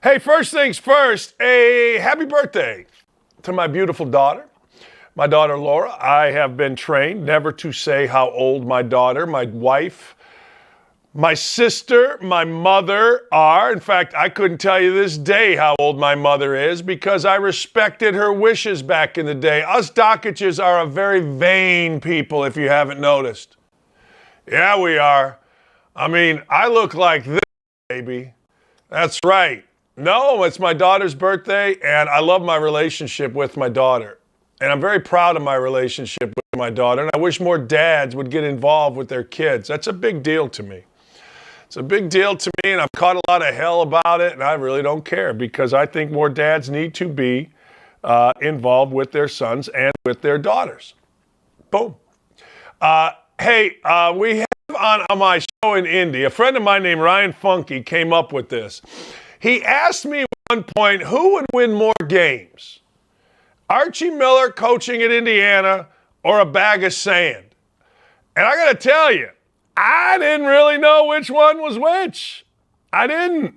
Hey, first things first, a happy birthday to my beautiful daughter, my daughter Laura. I have been trained never to say how old my daughter, my wife, my sister, my mother are. In fact, I couldn't tell you this day how old my mother is because I respected her wishes back in the day. Us Dockages are a very vain people, if you haven't noticed. Yeah, we are. I mean, I look like this, baby. That's right. No, it's my daughter's birthday, and I love my relationship with my daughter. And I'm very proud of my relationship with my daughter, and I wish more dads would get involved with their kids. That's a big deal to me. It's a big deal to me, and I've caught a lot of hell about it, and I really don't care because I think more dads need to be involved with their sons and with their daughters. Boom. We have on my show in Indy, a friend of mine named Ryan Funky came up with this. He asked me at one point, who would win more games? Archie Miller coaching at Indiana or a bag of sand? And I got to tell you, I didn't really know which one was which. I didn't.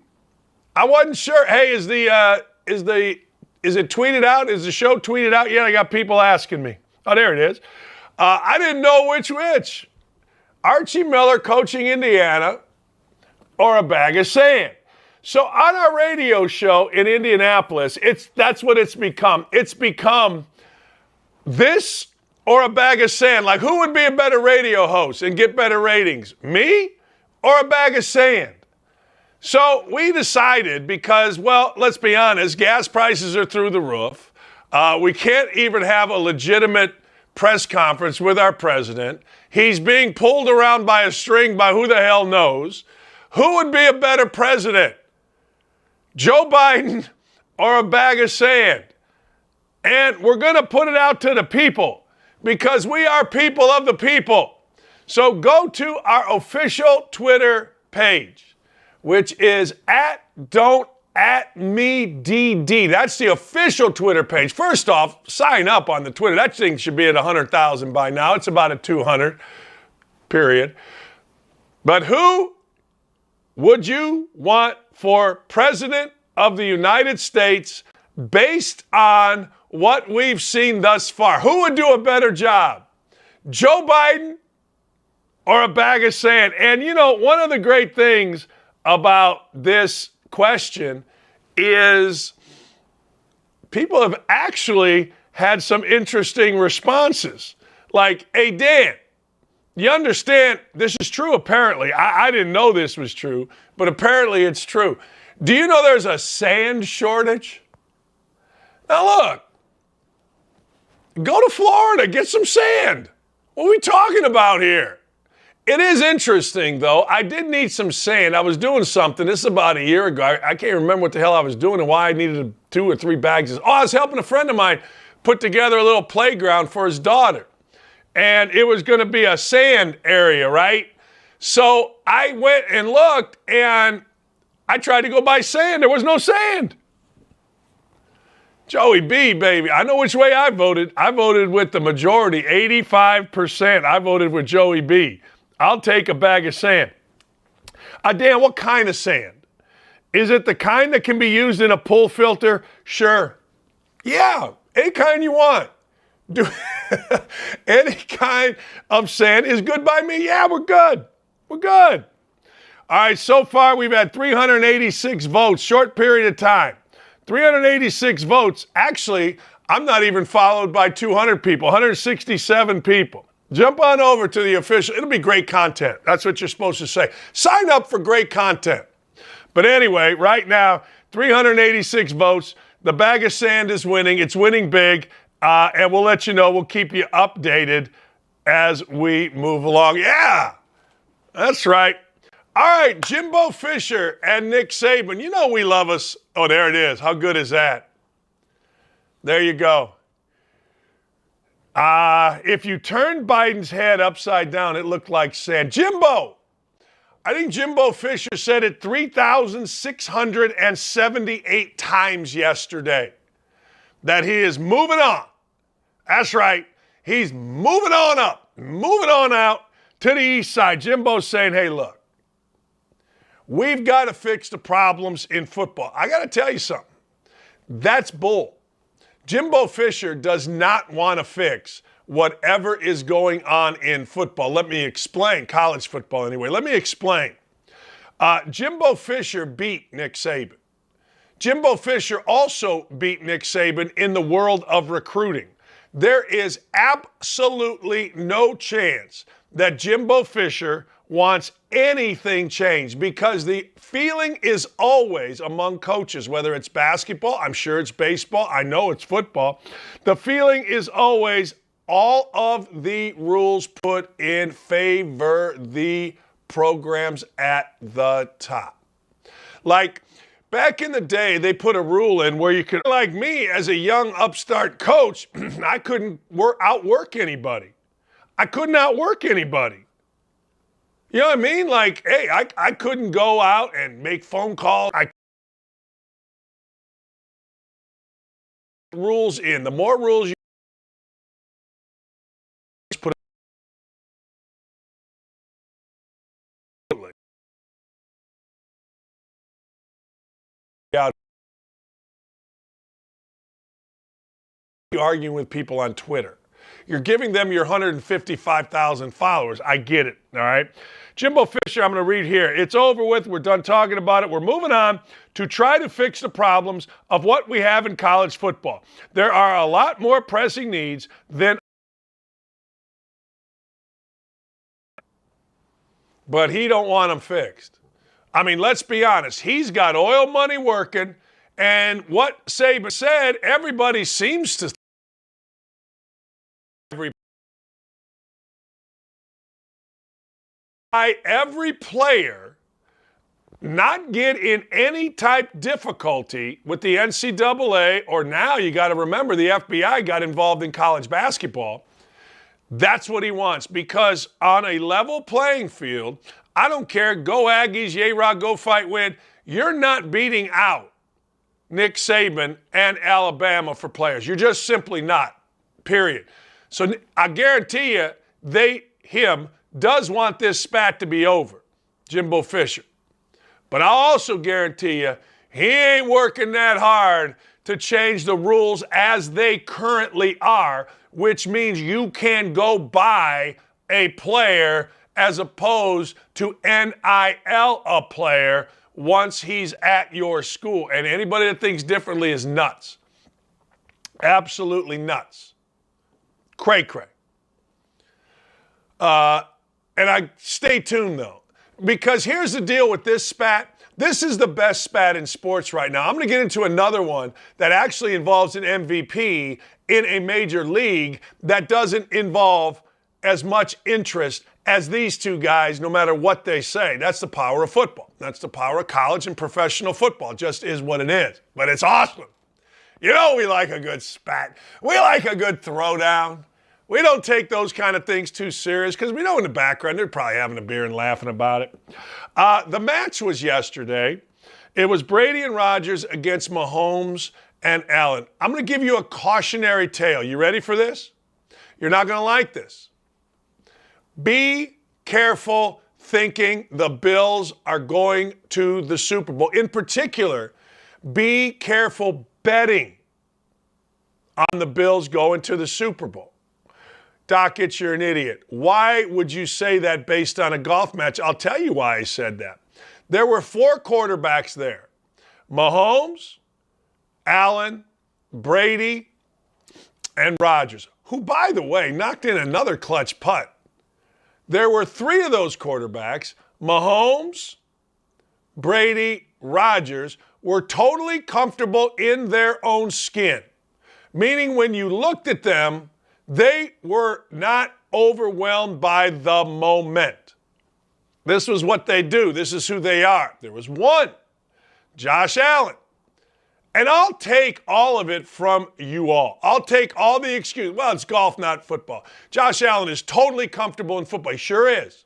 I wasn't sure. Hey, is it tweeted out? Is the show tweeted out yet? I got people asking me. Oh, there it is. I didn't know which. Archie Miller coaching Indiana or a bag of sand. So on our radio show in Indianapolis, that's what it's become. It's become this or a bag of sand. Like, who would be a better radio host and get better ratings? Me or a bag of sand? So we decided because, well, let's be honest, gas prices are through the roof. We can't even have a legitimate press conference with our president. He's being pulled around by a string by who the hell knows. Who would be a better president? Joe Biden or a bag of sand? And we're going to put it out to the people because we are people of the people. So go to our official Twitter page, which is @Don'tAtMeDD. That's the official Twitter page. First off, sign up on the Twitter. That thing should be at 100,000 by now. It's about at 200, period. But who would you want for president of the United States based on what we've seen thus far? Who would do a better job? Joe Biden or a bag of sand? And you know, one of the great things about this question is people have actually had some interesting responses. Like, hey, Dan, you understand this is true apparently. I didn't know this was true, but apparently it's true. Do you know there's a sand shortage? Now look, go to Florida, get some sand. What are we talking about here? It is interesting, though. I did need some sand. I was doing something. This is about a year ago. I can't remember what the hell I was doing and why I needed 2 or 3 bags. Oh, I was helping a friend of mine put together a little playground for his daughter. And it was going to be a sand area, right? So I went and looked, and I tried to go buy sand. There was no sand. Joey B, baby. I know which way I voted. I voted with the majority, 85%. I voted with Joey B. I'll take a bag of sand. Dan, what kind of sand? Is it the kind that can be used in a pool filter? Sure. Yeah, any kind you want. Any kind of sand is good by me. Yeah, we're good. We're good. All right, so far we've had 386 votes, short period of time. 386 votes. Actually, I'm not even followed by 200 people, 167 people. Jump on over to the official. It'll be great content. That's what you're supposed to say. Sign up for great content. But anyway, right now, 386 votes. The bag of sand is winning. It's winning big. And we'll let you know. We'll keep you updated as we move along. Yeah, that's right. All right, Jimbo Fisher and Nick Saban. You know we love us. Oh, there it is. How good is that? There you go. If you turned Biden's head upside down, it looked like sand. Jimbo! I think Jimbo Fisher said it 3,678 times yesterday that he is moving on. That's right. He's moving on up, moving on out to the east side. Jimbo's saying, hey, look, We've got to fix the problems in football. I got to tell you something. That's bull. Jimbo Fisher does not want to fix whatever is going on in football. Let me explain. College football, anyway. Let me explain. Jimbo Fisher beat Nick Saban. Jimbo Fisher also beat Nick Saban in the world of recruiting. There is absolutely no chance that Jimbo Fisher wants anything changed, because the feeling is always among coaches, whether it's basketball, I'm sure it's baseball, I know it's football, the feeling is always all of the rules put in favor the programs at the top. Like back in the day, they put a rule in where you could, like me as a young upstart coach, I couldn't outwork anybody. I couldn't outwork anybody. You know what I mean? Like, hey, I couldn't go out and make phone calls. Rules in. The more rules you put out, you're arguing with people on Twitter. You're giving them your 155,000 followers. I get it, all right? Jimbo Fisher, I'm going to read here. It's over with. We're done talking about it. We're moving on to try to fix the problems of what we have in college football. There are a lot more pressing needs than, but he don't want them fixed. I mean, let's be honest. He's got oil money working, and what Saban said, everybody seems to every player not get in any type difficulty with the NCAA, or now you got to remember the FBI got involved in college basketball. That's what he wants, because on a level playing field, I don't care, go Aggies, yay, rock, go fight, win, you're not beating out Nick Saban and Alabama for players. You're just simply not, period. So I guarantee you, him does want this spat to be over, Jimbo Fisher. But I'll also guarantee you, he ain't working that hard to change the rules as they currently are, which means you can go buy a player as opposed to NIL a player once he's at your school. And anybody that thinks differently is nuts. Absolutely nuts. Cray-cray. And I stay tuned, though, because here's the deal with this spat. This is the best spat in sports right now. I'm going to get into another one that actually involves an MVP in a major league that doesn't involve as much interest as these two guys, no matter what they say. That's the power of football. That's the power of college and professional football. It just is what it is. But it's awesome. You know, we like a good spat. We like a good throwdown. We don't take those kind of things too serious because we know in the background they're probably having a beer and laughing about it. The match was yesterday. It was Brady and Rodgers against Mahomes and Allen. I'm going to give you a cautionary tale. You ready for this? You're not going to like this. Be careful thinking the Bills are going to the Super Bowl. In particular, be careful betting on the Bills going to the Super Bowl. Doc, you're an idiot. Why would you say that based on a golf match? I'll tell you why I said that. There were 4 quarterbacks there. Mahomes, Allen, Brady, and Rodgers, who, by the way, knocked in another clutch putt. There were 3 of those quarterbacks, Mahomes, Brady, Rodgers, were totally comfortable in their own skin. Meaning when you looked at them, they were not overwhelmed by the moment. This was what they do. This is who they are. There was one, Josh Allen. And I'll take all of it from you all. I'll take all the excuses. Well, it's golf, not football. Josh Allen is totally comfortable in football. He sure is.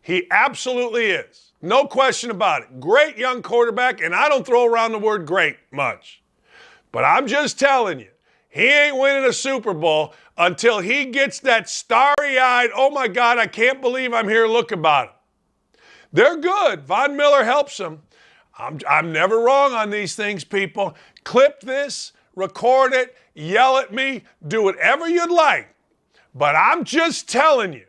He absolutely is. No question about it. Great young quarterback, and I don't throw around the word great much. But I'm just telling you, he ain't winning a Super Bowl until he gets that starry-eyed, oh my God, I can't believe I'm here, look about him. They're good. Von Miller helps them. I'm never wrong on these things, people. Clip this, record it, yell at me, do whatever you'd like. But I'm just telling you,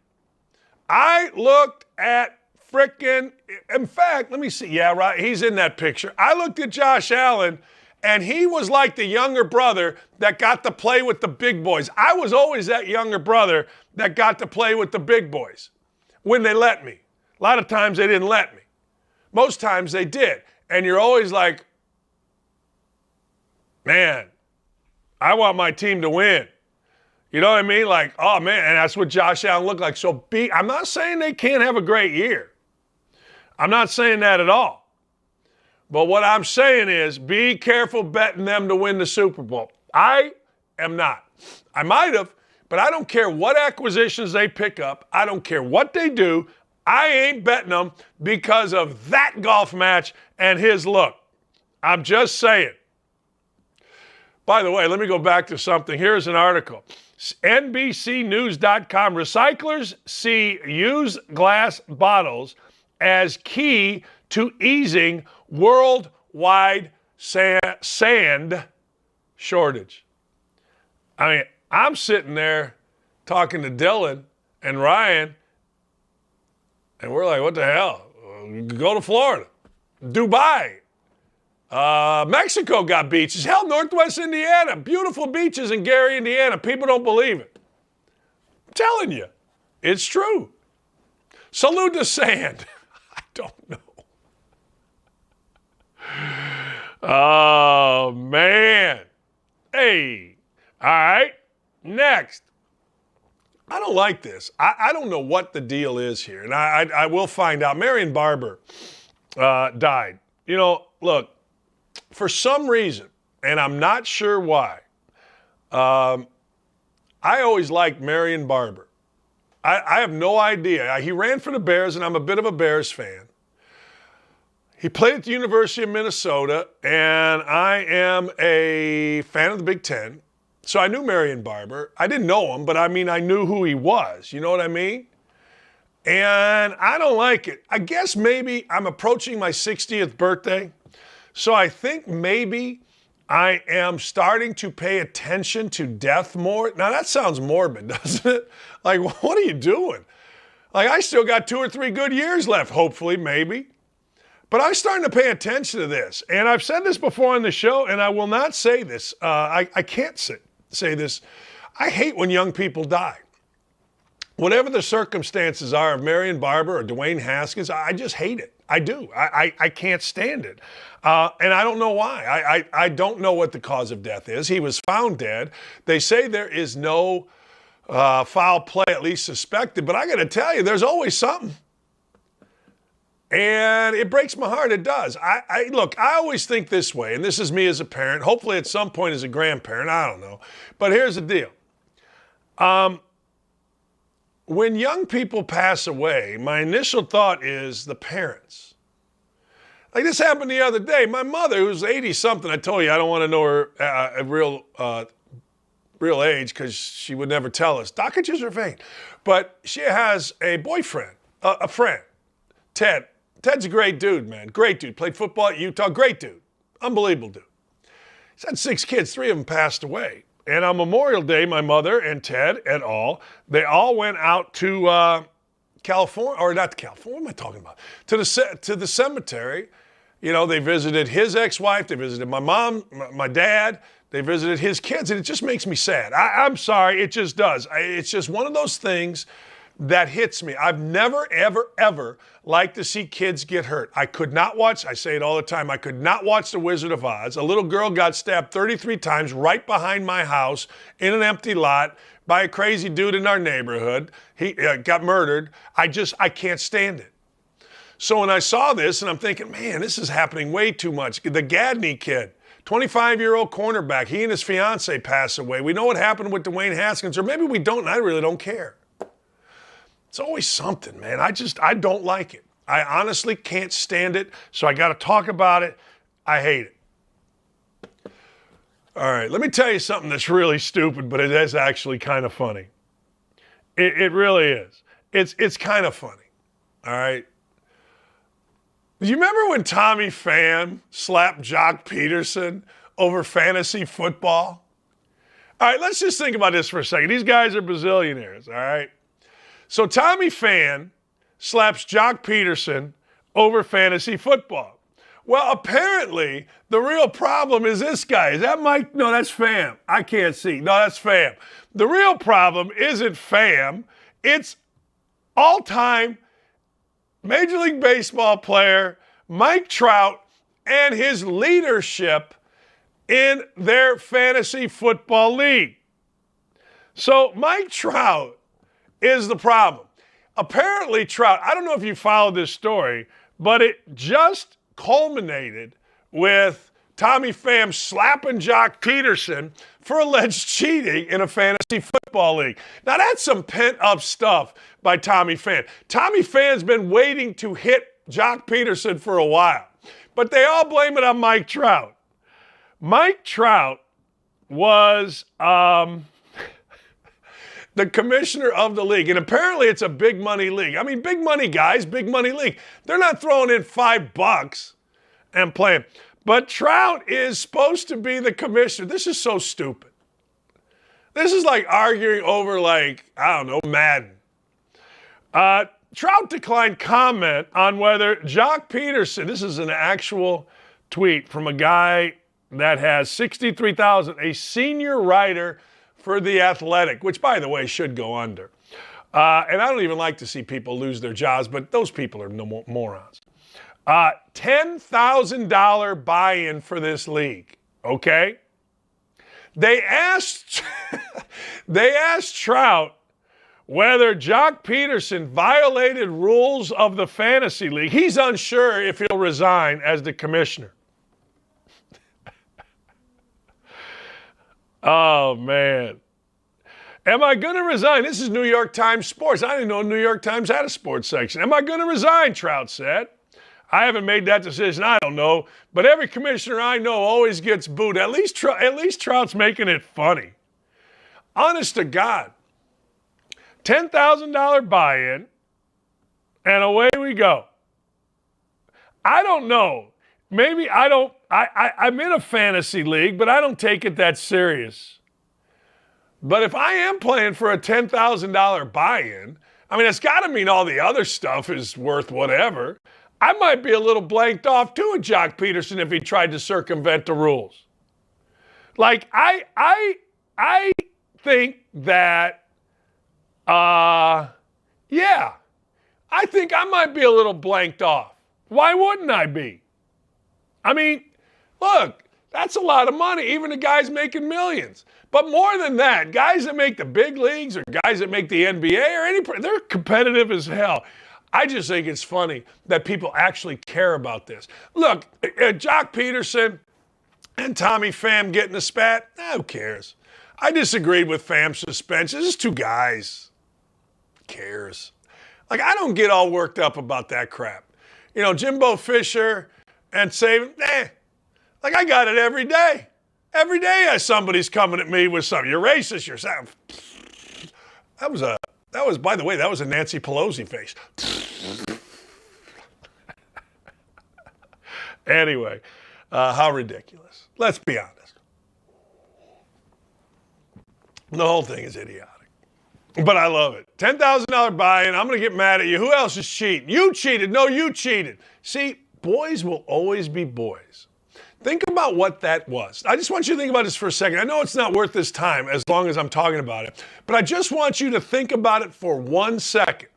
I looked at frickin', in fact, let me see. Yeah, right, he's in that picture. I looked at Josh Allen, and he was like the younger brother that got to play with the big boys. I was always that younger brother that got to play with the big boys when they let me. A lot of times they didn't let me. Most times they did. And you're always like, man, I want my team to win. You know what I mean? Like, oh, man, and that's what Josh Allen looked like. So I'm not saying they can't have a great year. I'm not saying that at all. But what I'm saying is be careful betting them to win the Super Bowl. I am not. I might have, but I don't care what acquisitions they pick up. I don't care what they do. I ain't betting them because of that golf match and his look. I'm just saying. By the way, let me go back to something. Here's an article. NBCnews.com. Recyclers see used glass bottles as key to easing worldwide sand shortage. I mean, I'm sitting there talking to Dylan and Ryan, and we're like, what the hell? Go to Florida. Dubai. Mexico got beaches. Hell, Northwest Indiana. Beautiful beaches in Gary, Indiana. People don't believe it. I'm telling you. It's true. Salute the sand. I don't know. Oh, man. Hey. All right. Next. I don't like this. I don't know what the deal is here, and I will find out. Marion Barber died. You know, look, for some reason, and I'm not sure why, I always liked Marion Barber. I have no idea. He ran for the Bears, and I'm a bit of a Bears fan. He played at the University of Minnesota, and I am a fan of the Big Ten. So I knew Marion Barber. I didn't know him, but I mean, I knew who he was. You know what I mean? And I don't like it. I guess maybe I'm approaching my 60th birthday. So I think maybe I am starting to pay attention to death more. Now that sounds morbid, doesn't it? Like, what are you doing? Like, I still got 2 or 3 good years left, hopefully, maybe. But I'm starting to pay attention to this. And I've said this before on the show, and I will not say this. I can't say this. I hate when young people die. Whatever the circumstances are of Marion Barber or Dwayne Haskins, I just hate it. I do. I can't stand it. And I don't know why. I don't know what the cause of death is. He was found dead. They say there is no foul play, at least suspected. But I got to tell you, there's always something. And it breaks my heart. It does. Look, I always think this way, and this is me as a parent, hopefully at some point as a grandparent, I don't know. But here's the deal. When young people pass away, my initial thought is the parents. Like this happened the other day. My mother, who's 80-something, I told you I don't want to know her real age because she would never tell us. Doc, it's just her vein. But she has a boyfriend, a friend, Ted. Ted's a great dude, man. Great dude. Played football at Utah. Great dude. Unbelievable dude. He's had 6 kids. 3 of them passed away. And on Memorial Day, my mother and Ted et al., they all went out to California, or not to California, what am I talking about? To the cemetery. You know, they visited his ex-wife. They visited my mom, my dad. They visited his kids. And it just makes me sad. I'm sorry. It just does. It's just one of those things that hits me. I've never, ever, ever liked to see kids get hurt. I could not watch, I say it all the time, I could not watch The Wizard of Oz. A little girl got stabbed 33 times right behind my house in an empty lot by a crazy dude in our neighborhood. He got murdered. I can't stand it. So when I saw this, and I'm thinking, man, this is happening way too much. The Gadney kid, 25-year-old cornerback, he and his fiance pass away. We know what happened with Dwayne Haskins, or maybe we don't, and I really don't care. It's always something, man. I don't like it. I honestly can't stand it, so I got to talk about it. I hate it. All right, let me tell you something that's really stupid, but it is actually kind of funny. It really is. It's kind of funny, all right? Do you remember when Tommy Pham slapped Jock Peterson over fantasy football? All right, let's just think about this for a second. These guys are bazillionaires, all right? So Tommy Pham slaps Jock Peterson over fantasy football. Well, apparently, the real problem is this guy. Is that Mike? No, that's Pham. I can't see. No, that's Pham. The real problem isn't Pham. It's all-time Major League Baseball player Mike Trout and his leadership in their fantasy football league. So Mike Trout is the problem. Apparently, Trout, I don't know if you followed this story, but it just culminated with Tommy Pham slapping Jock Peterson for alleged cheating in a fantasy football league. Now, that's some pent-up stuff by Tommy Pham. Tommy Pham's been waiting to hit Jock Peterson for a while, but they all blame it on Mike Trout. Mike Trout was the commissioner of the league, and apparently it's a big money league. I mean, big money guys, big money league. They're not throwing in $5 and playing. But Trout is supposed to be the commissioner. This is so stupid. This is like arguing over, like, I don't know, Madden. Trout declined comment on whether Jock Peterson, this is an actual tweet from a guy that has 63,000, a senior writer for The Athletic, which, by the way, should go under. And I don't even like to see people lose their jobs, but those people are no morons. $10,000 buy-in for this league, okay? They asked Trout whether Jock Peterson violated rules of the fantasy league. He's unsure if he'll resign as the commissioner. Oh, man. Am I going to resign? This is New York Times Sports. I didn't know New York Times had a sports section. Am I going to resign, Trout said. I haven't made that decision. I don't know. But every commissioner I know always gets booed. At least Trout's making it funny. Honest to God. $10,000 buy-in, and away we go. I don't know. Maybe I'm in a fantasy league, but I don't take it that serious. But if I am playing for a $10,000 buy-in, I mean, it's got to mean all the other stuff is worth whatever. I might be a little blanked off too at Jock Peterson if he tried to circumvent the rules. Like, I think that, yeah, I think I might be a little blanked off. Why wouldn't I be? I mean, look, that's a lot of money, even the guys making millions. But more than that, guys that make the big leagues or guys that make the NBA or they're competitive as hell. I just think it's funny that people actually care about this. Look, Jock Peterson and Tommy Pham getting a spat, who cares? I disagreed with Pham's suspension. This is two guys. Who cares? Like, I don't get all worked up about that crap. You know, Jimbo Fisher and Saban, like, I got it every day. Every day somebody's coming at me with something. You're racist, you're something. That was, by the way, that was a Nancy Pelosi face. Anyway, how ridiculous. Let's be honest. The whole thing is idiotic. But I love it. $10,000 buy-in. I'm going to get mad at you. Who else is cheating? You cheated. No, you cheated. See, boys will always be boys. Think about what that was. I just want you to think about this for a second. I know it's not worth this time as long as I'm talking about it, but I just want you to think about it for 1 second.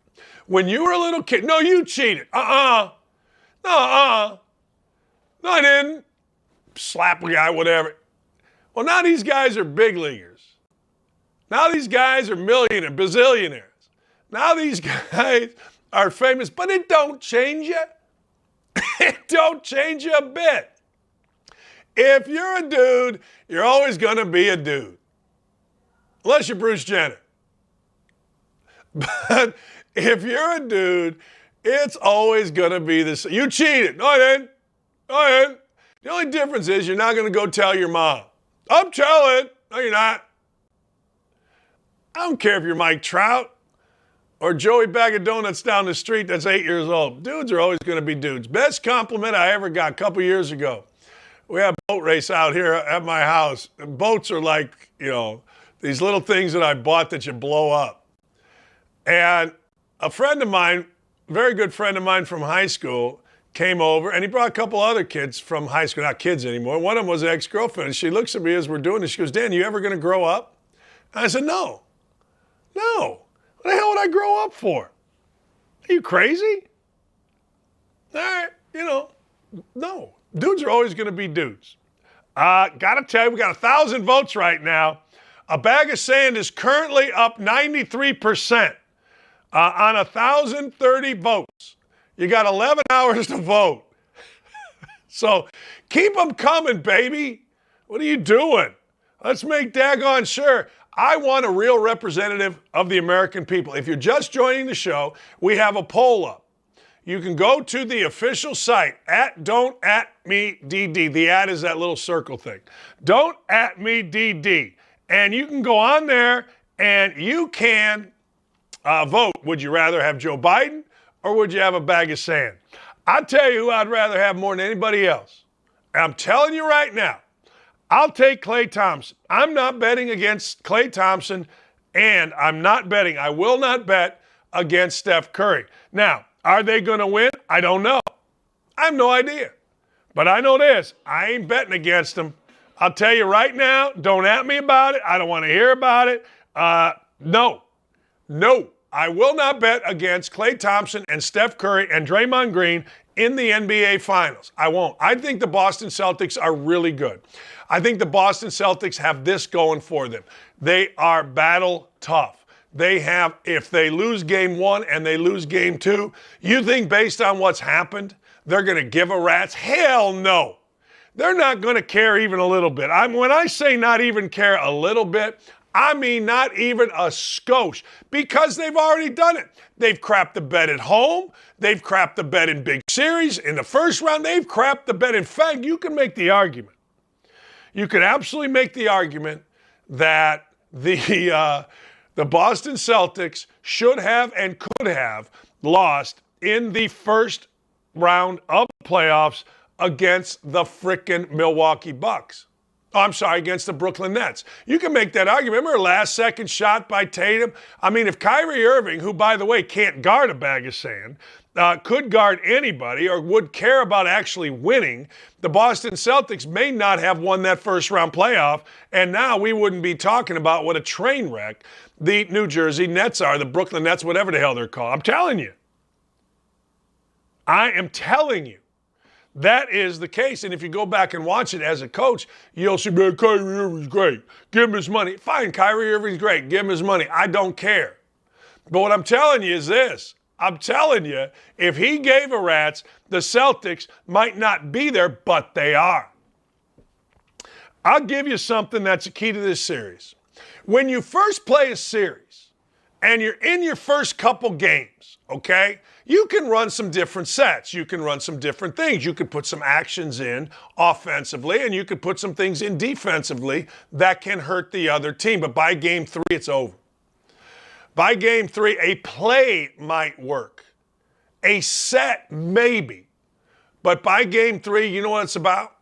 When you were a little kid, no, you cheated. No, I didn't. Slap a guy, whatever. Well, now these guys are big leaguers. Now these guys are millionaires, bazillionaires. Now these guys are famous, but it don't change you. It don't change you a bit. If you're a dude, you're always going to be a dude. Unless you're Bruce Jenner. But if you're a dude, it's always going to be the same. You cheated. No, I didn't. No, I didn't. The only difference is you're not going to go tell your mom. I'm telling. No, you're not. I don't care if you're Mike Trout. or Joey Bag of Donuts down the street that's 8 years old. Dudes are always going to be dudes. Best compliment I ever got a couple years ago. We had a boat race out here at my house. And boats are like, these little things that I bought that you blow up. And a friend of mine, very good friend of mine from high school, came over, and he brought a couple other kids from high school, not kids anymore. One of them was an ex-girlfriend, and she looks at me as we're doing this. She goes, Dan, you ever going to grow up? And I said, no. What the hell would I grow up for? Are you crazy? All right, no. Dudes are always going to be dudes. Got to tell you, we got 1,000 votes right now. A bag of sand is currently up 93% on 1,030 votes. You got 11 hours to vote. So keep them coming, baby. What are you doing? Let's make daggone sure. I want a real representative of the American people. If you're just joining the show, we have a poll up. You can go to the official site, @Don'tAtMeDD. The @ is that little circle thing. Don'tAtMeDD. And you can go on there and you can vote. Would you rather have Joe Biden or would you have a bag of sand? I'll tell you who I'd rather have more than anybody else. And I'm telling you right now, I'll take Klay Thompson. I'm not betting against Klay Thompson, and I will not bet against Steph Curry. Now, are they going to win? I don't know. I have no idea. But I know this. I ain't betting against them. I'll tell you right now, don't at me about it. I don't want to hear about it. No. I will not bet against Klay Thompson and Steph Curry and Draymond Green in the NBA Finals. I won't. I think the Boston Celtics are really good. I think the Boston Celtics have this going for them. They are battle tough. If they lose game 1 and they lose game 2, you think based on what's happened, they're going to give a rat's? Hell no. They're not going to care even a little bit. When I say not even care a little bit, I mean not even a skosh, because they've already done it. They've crapped the bed at home. They've crapped the bed in big series. In the first round, they've crapped the bed. In fact, you can make the argument. You could absolutely make the argument that the Boston Celtics should have and could have lost in the first round of the playoffs against the frickin' Milwaukee Bucks. Against the Brooklyn Nets. You can make that argument. Remember last second shot by Tatum? I mean, if Kyrie Irving, who, by the way, can't guard a bag of sand, could guard anybody or would care about actually winning, the Boston Celtics may not have won that first round playoff, and now we wouldn't be talking about what a train wreck the New Jersey Nets are, the Brooklyn Nets, whatever the hell they're called. I'm telling you. I am telling you. That is the case. And if you go back and watch it as a coach, you'll see, man, Kyrie Irving's great. Give him his money. Fine, Kyrie Irving's great. Give him his money. I don't care. But what I'm telling you is this. I'm telling you, if he gave a rat's, the Celtics might not be there, but they are. I'll give you something that's a key to this series. When you first play a series and you're in your first couple games, okay, you can run some different sets. You can run some different things. You could put some actions in offensively, and you could put some things in defensively that can hurt the other team. But by game 3, it's over. By game 3, a play might work. A set, maybe. But by game 3, you know what it's about?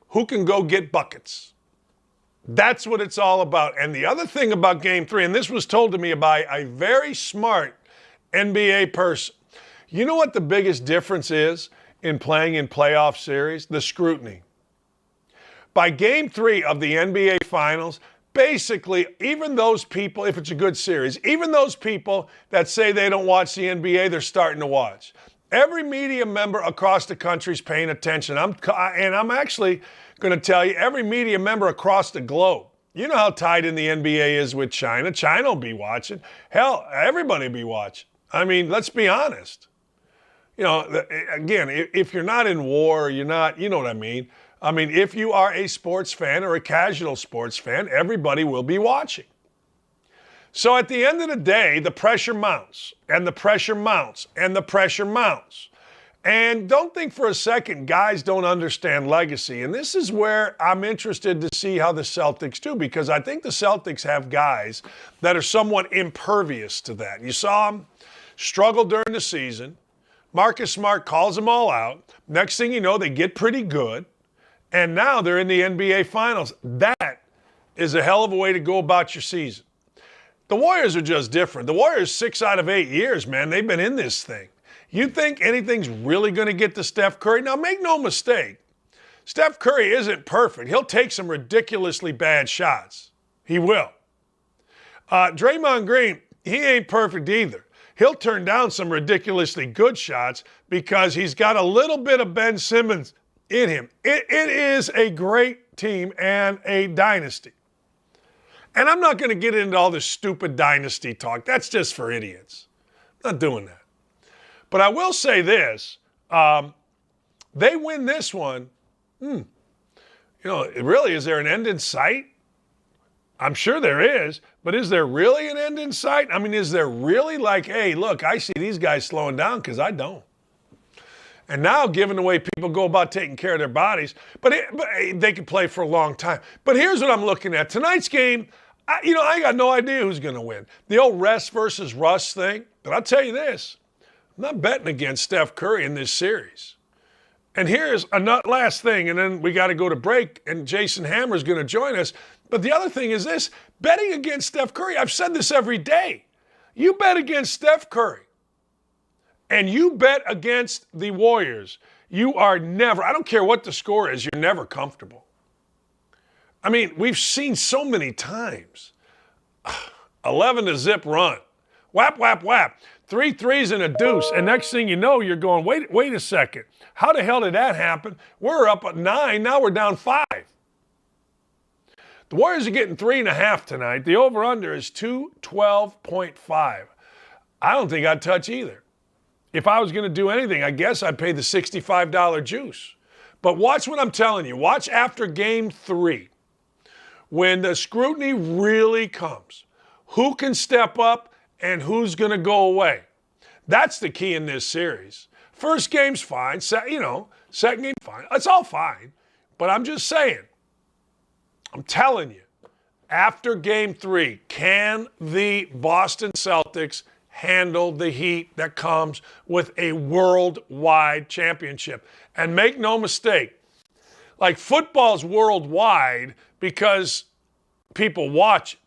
Who can go get buckets? That's what it's all about. And the other thing about game 3, and this was told to me by a very smart NBA person. You know what the biggest difference is in playing in playoff series? The scrutiny. By game 3 of the NBA Finals, basically, even those people, if it's a good series, even those people that say they don't watch the NBA, they're starting to watch. Every media member across the country is paying attention. I'm actually going to tell you, every media member across the globe. You know how tied in the NBA is with China. China will be watching. Hell, everybody will be watching. I mean, let's be honest. Again, if you're not in war, you're not, you know what I mean? I mean, if you are a sports fan or a casual sports fan, everybody will be watching. So at the end of the day, the pressure mounts, and the pressure mounts, and the pressure mounts. And don't think for a second guys don't understand legacy. And this is where I'm interested to see how the Celtics do, because I think the Celtics have guys that are somewhat impervious to that. You saw them struggle during the season. Marcus Smart calls them all out. Next thing you know, they get pretty good. And now they're in the NBA Finals. That is a hell of a way to go about your season. The Warriors are just different. The Warriors, 6 out of 8 years, man, they've been in this thing. You think anything's really going to get to Steph Curry? Now, make no mistake, Steph Curry isn't perfect. He'll take some ridiculously bad shots. He will. Draymond Green, he ain't perfect either. He'll turn down some ridiculously good shots because he's got a little bit of Ben Simmons in him. It is a great team and a dynasty. And I'm not going to get into all this stupid dynasty talk. That's just for idiots. I'm not doing that. But I will say this. They win this one. Really, is there an end in sight? I'm sure there is. But is there really an end in sight? I mean, is there really like, hey, look, I see these guys slowing down because I don't. And now, given the way people go about taking care of their bodies, but they can play for a long time. But here's what I'm looking at. Tonight's game, I got no idea who's going to win. The old rest versus rust thing. But I'll tell you this. I'm not betting against Steph Curry in this series. And here's a last thing, and then we got to go to break, and Jason Hammer's going to join us. But the other thing is this. Betting against Steph Curry, I've said this every day. You bet against Steph Curry, and you bet against the Warriors, you are never, I don't care what the score is, you're never comfortable. I mean, we've seen so many times. 11-0 run. Whap, whap, whap. 3 threes and a deuce. And next thing you know, you're going, wait a second. How the hell did that happen? We're up at 9. Now we're down 5. The Warriors are getting 3.5 tonight. The over-under is 212.5. I don't think I'd touch either. If I was going to do anything, I guess I'd pay the $65 juice. But watch what I'm telling you. Watch after game 3. When the scrutiny really comes. Who can step up and who's going to go away? That's the key in this series. First game's fine. Second game, fine. It's all fine. But I'm just saying. I'm telling you. After game 3, can the Boston Celtics handle the heat that comes with a worldwide championship? And make no mistake, like football's worldwide because people watch it.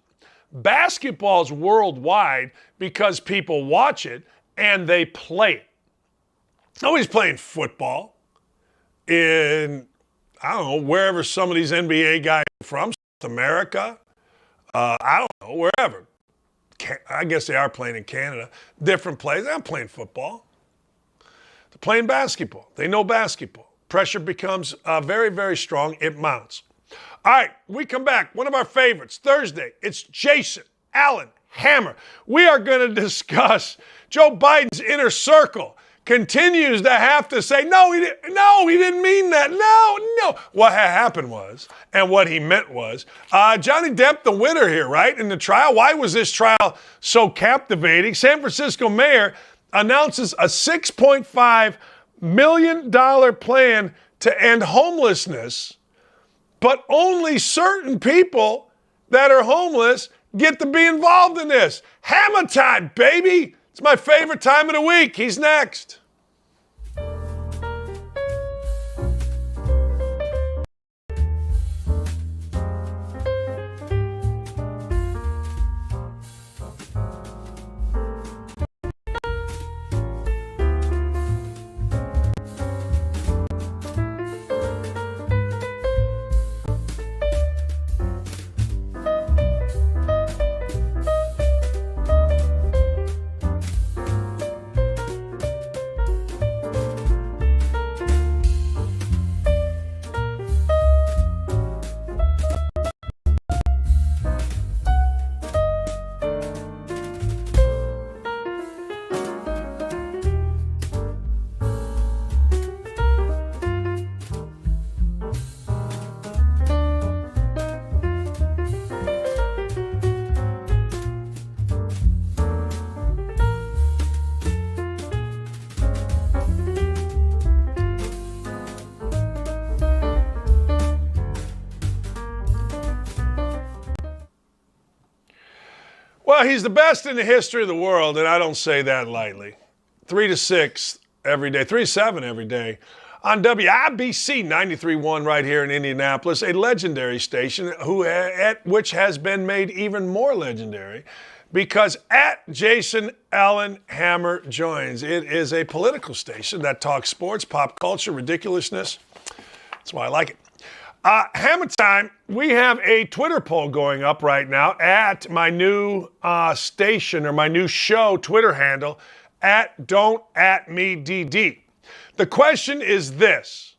Basketball's worldwide because people watch it and they play it. Nobody's playing football in, I don't know, wherever some of these NBA guys are from, South America, I don't know, wherever. I guess they are playing in Canada. Different places. They're not playing football. They're playing basketball. They know basketball. Pressure becomes very, very strong. It mounts. All right, we come back. One of our favorites, Thursday. It's Jason Allen Hammer. We are going to discuss Joe Biden's inner circle. Continues to have to say, no, he didn't mean that. No. What happened was, and what he meant was, Johnny Depp, the winner here, right, in the trial. Why was this trial so captivating? San Francisco mayor announces a $6.5 million plan to end homelessness, but only certain people that are homeless get to be involved in this. Hammer time, baby. It's my favorite time of the week. He's next. Well, he's the best in the history of the world, and I don't say that lightly. 3 to 6 every day, 3 to 7 every day on WIBC 93.1 right here in Indianapolis, a legendary station which has been made even more legendary because at Jason Allen Hammer joins. It is a political station that talks sports, pop culture, ridiculousness. That's why I like it. Hammer time, we have a Twitter poll going up right now at my new station or my new show Twitter handle at Don'tAtMeDD. The question is this: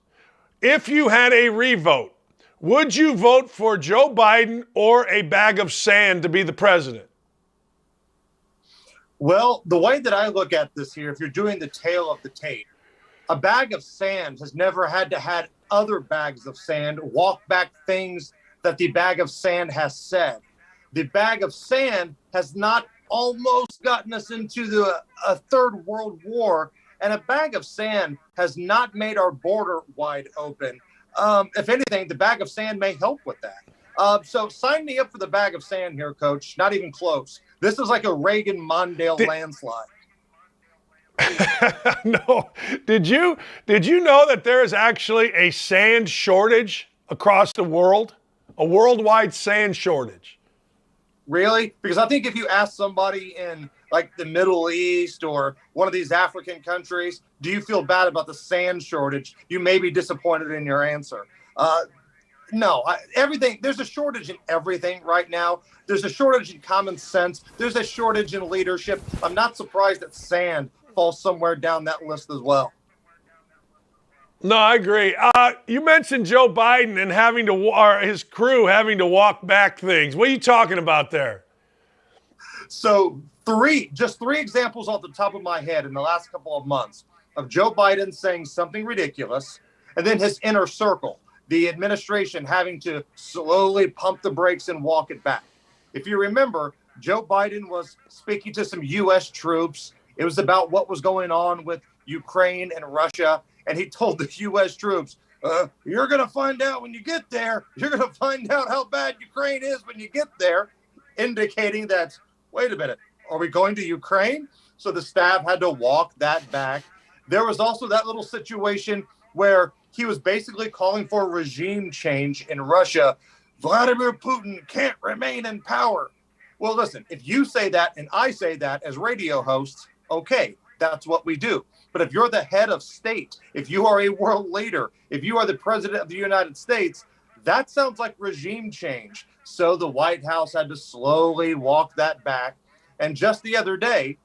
if you had a revote, would you vote for Joe Biden or a bag of sand to be the president? Well, the way that I look at this here, if you're doing the tale of the tape, a bag of sand has never had to had other bags of sand walk back things that the bag of sand has said. The bag of sand has not almost gotten us into a third world war, and a bag of sand has not made our border wide open. If anything, the bag of sand may help with that. So sign me up for the bag of sand here, Coach. Not even close. This is like a Reagan-Mondale landslide. No. Did you know that there is actually a sand shortage across the world? A worldwide sand shortage. Really? Because I think if you ask somebody in like the Middle East or one of these African countries, do you feel bad about the sand shortage? You may be disappointed in your answer. No, everything. There's a shortage in everything right now. There's a shortage in common sense. There's a shortage in leadership. I'm not surprised that sand falls somewhere down that list as well. No, I agree. You mentioned Joe Biden and having to, or his crew having to walk back things. What are you talking about there? So just three examples off the top of my head in the last couple of months of Joe Biden saying something ridiculous, and then his inner circle, the administration having to slowly pump the brakes and walk it back. If you remember, Joe Biden was speaking to some U.S. troops. It was about what was going on with Ukraine and Russia. And he told the U.S. troops, you're going to find out when you get there. You're going to find out how bad Ukraine is when you get there, indicating that, wait a minute, are we going to Ukraine? So the staff had to walk that back. There was also that little situation where he was basically calling for regime change in Russia. Vladimir Putin can't remain in power. Well, listen, if you say that and I say that as radio hosts, okay, that's what we do. But if you're the head of state, if you are a world leader, if you are the president of the United States, that sounds like regime change. So the White House had to slowly walk that back. And just the other day,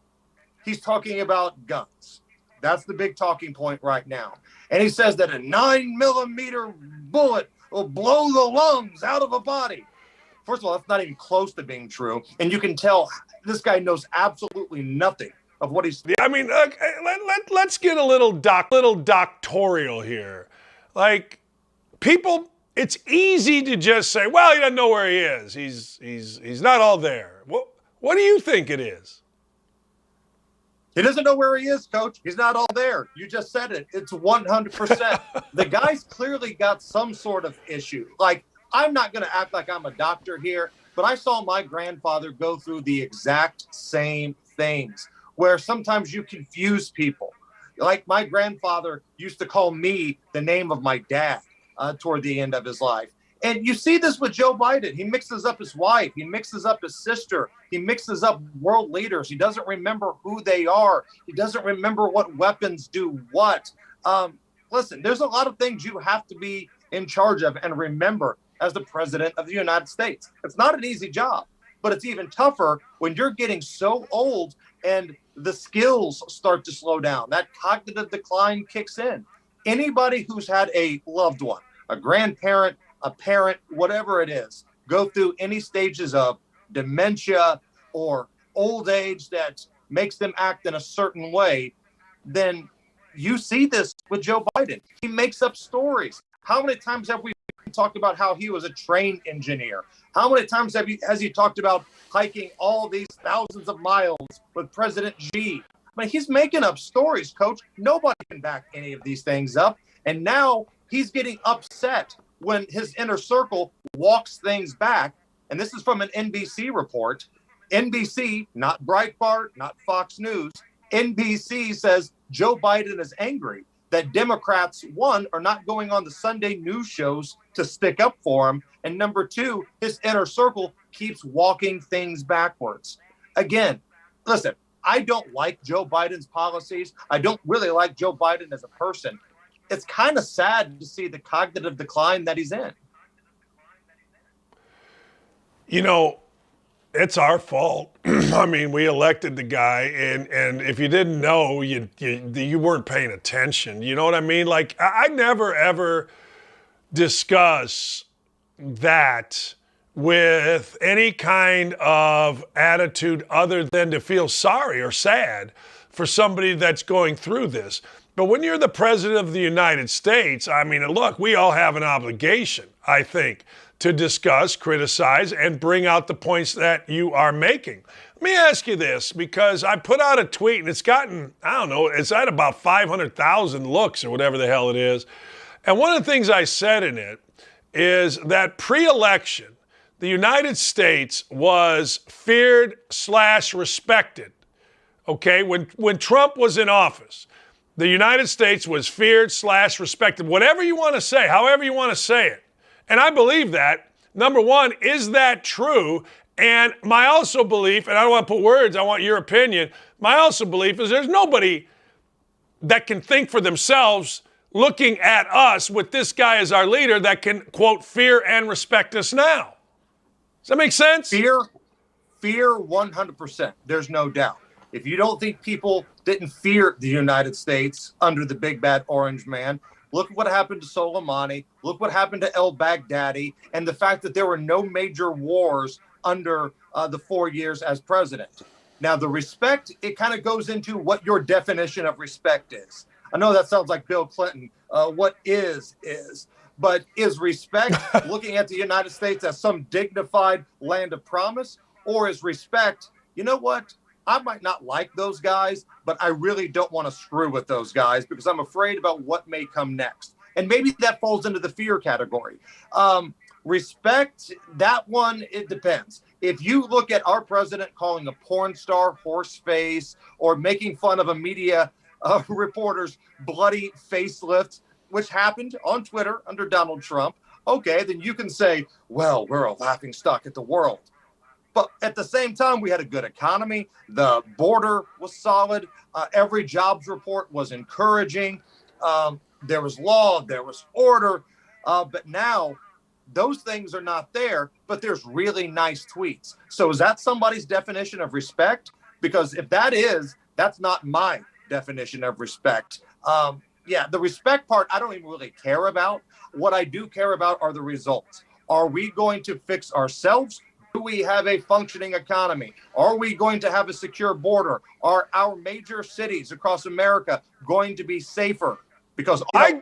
he's talking about guns. That's the big talking point right now. And he says that a 9mm bullet will blow the lungs out of a body. First of all, that's not even close to being true. And you can tell this guy knows absolutely nothing of what he's. I mean, let's get a little doctorial here. Like, people, it's easy to just say, well, he doesn't know where he is. He's not all there. What do you think it is? He doesn't know where he is, Coach. He's not all there. You just said it. It's 100%. The guy's clearly got some sort of issue. Like, I'm not going to act like I'm a doctor here, but I saw my grandfather go through the exact same things where sometimes you confuse people. Like my grandfather used to call me the name of my dad toward the end of his life. And you see this with Joe Biden. He mixes up his wife. He mixes up his sister. He mixes up world leaders. He doesn't remember who they are. He doesn't remember what weapons do what. Listen, there's a lot of things you have to be in charge of and remember as the president of the United States. It's not an easy job, but it's even tougher when you're getting so old and the skills start to slow down. That cognitive decline kicks in. Anybody who's had a loved one, a grandparent, a parent, whatever it is, go through any stages of dementia or old age that makes them act in a certain way, then you see this with Joe Biden. He makes up stories. How many times have we talked about how he was a train engineer? How many times has he talked about hiking all these thousands of miles with President Xi? I mean, he's making up stories, Coach. Nobody can back any of these things up. And now he's getting upset when his inner circle walks things back. And this is from an NBC report. NBC, not Breitbart, not Fox News, NBC says Joe Biden is angry that Democrats, one, are not going on the Sunday news shows to stick up for him. And number two, his inner circle keeps walking things backwards. Again, listen, I don't like Joe Biden's policies. I don't really like Joe Biden as a person. It's kind of sad to see the cognitive decline that he's in. You know, it's our fault. I mean, we elected the guy, and if you didn't know, you weren't paying attention. You know what I mean? Like, I never, ever discuss that with any kind of attitude other than to feel sorry or sad for somebody that's going through this. But when you're the president of the United States, I mean, look, we all have an obligation, I think, to discuss, criticize, and bring out the points that you are making. Let me ask you this, because I put out a tweet, and it's gotten, I don't know, it's at about 500,000 looks or whatever the hell it is. And one of the things I said in it is that pre-election, the United States was feared/respected, okay? When Trump was in office, the United States was feared/respected. Whatever you want to say, however you want to say it. And I believe that. Number one, is that true? And my also belief, and I don't want to put words, I want your opinion. My also belief is there's nobody that can think for themselves looking at us with this guy as our leader that can, quote, fear and respect us now. Does that make sense? Fear 100%. There's no doubt. If you don't think people didn't fear the United States under the big bad orange man, look what happened to Soleimani. Look what happened to el-Baghdadi, and the fact that there were no major wars under the 4 years as president. Now, the respect, it kind of goes into what your definition of respect is. I know that sounds like Bill Clinton. What is. But is respect looking at the United States as some dignified land of promise? Or is respect, you know what? I might not like those guys, but I really don't want to screw with those guys because I'm afraid about what may come next. And maybe that falls into the fear category. Respect, that one, it depends. If you look at our president calling a porn star horse face or making fun of a media reporter's bloody facelift, which happened on Twitter under Donald Trump, okay, then you can say, well, we're a laughing stock at the world. But at the same time, we had a good economy. The border was solid. Every jobs report was encouraging. There was law, there was order. But now those things are not there, but there's really nice tweets. So is that somebody's definition of respect? Because if that is, that's not my definition of respect. Yeah, the respect part, I don't even really care about. What I do care about are the results. Are we going to fix ourselves? Do we have a functioning economy? Are we going to have a secure border? Are our major cities across America going to be safer? Because okay,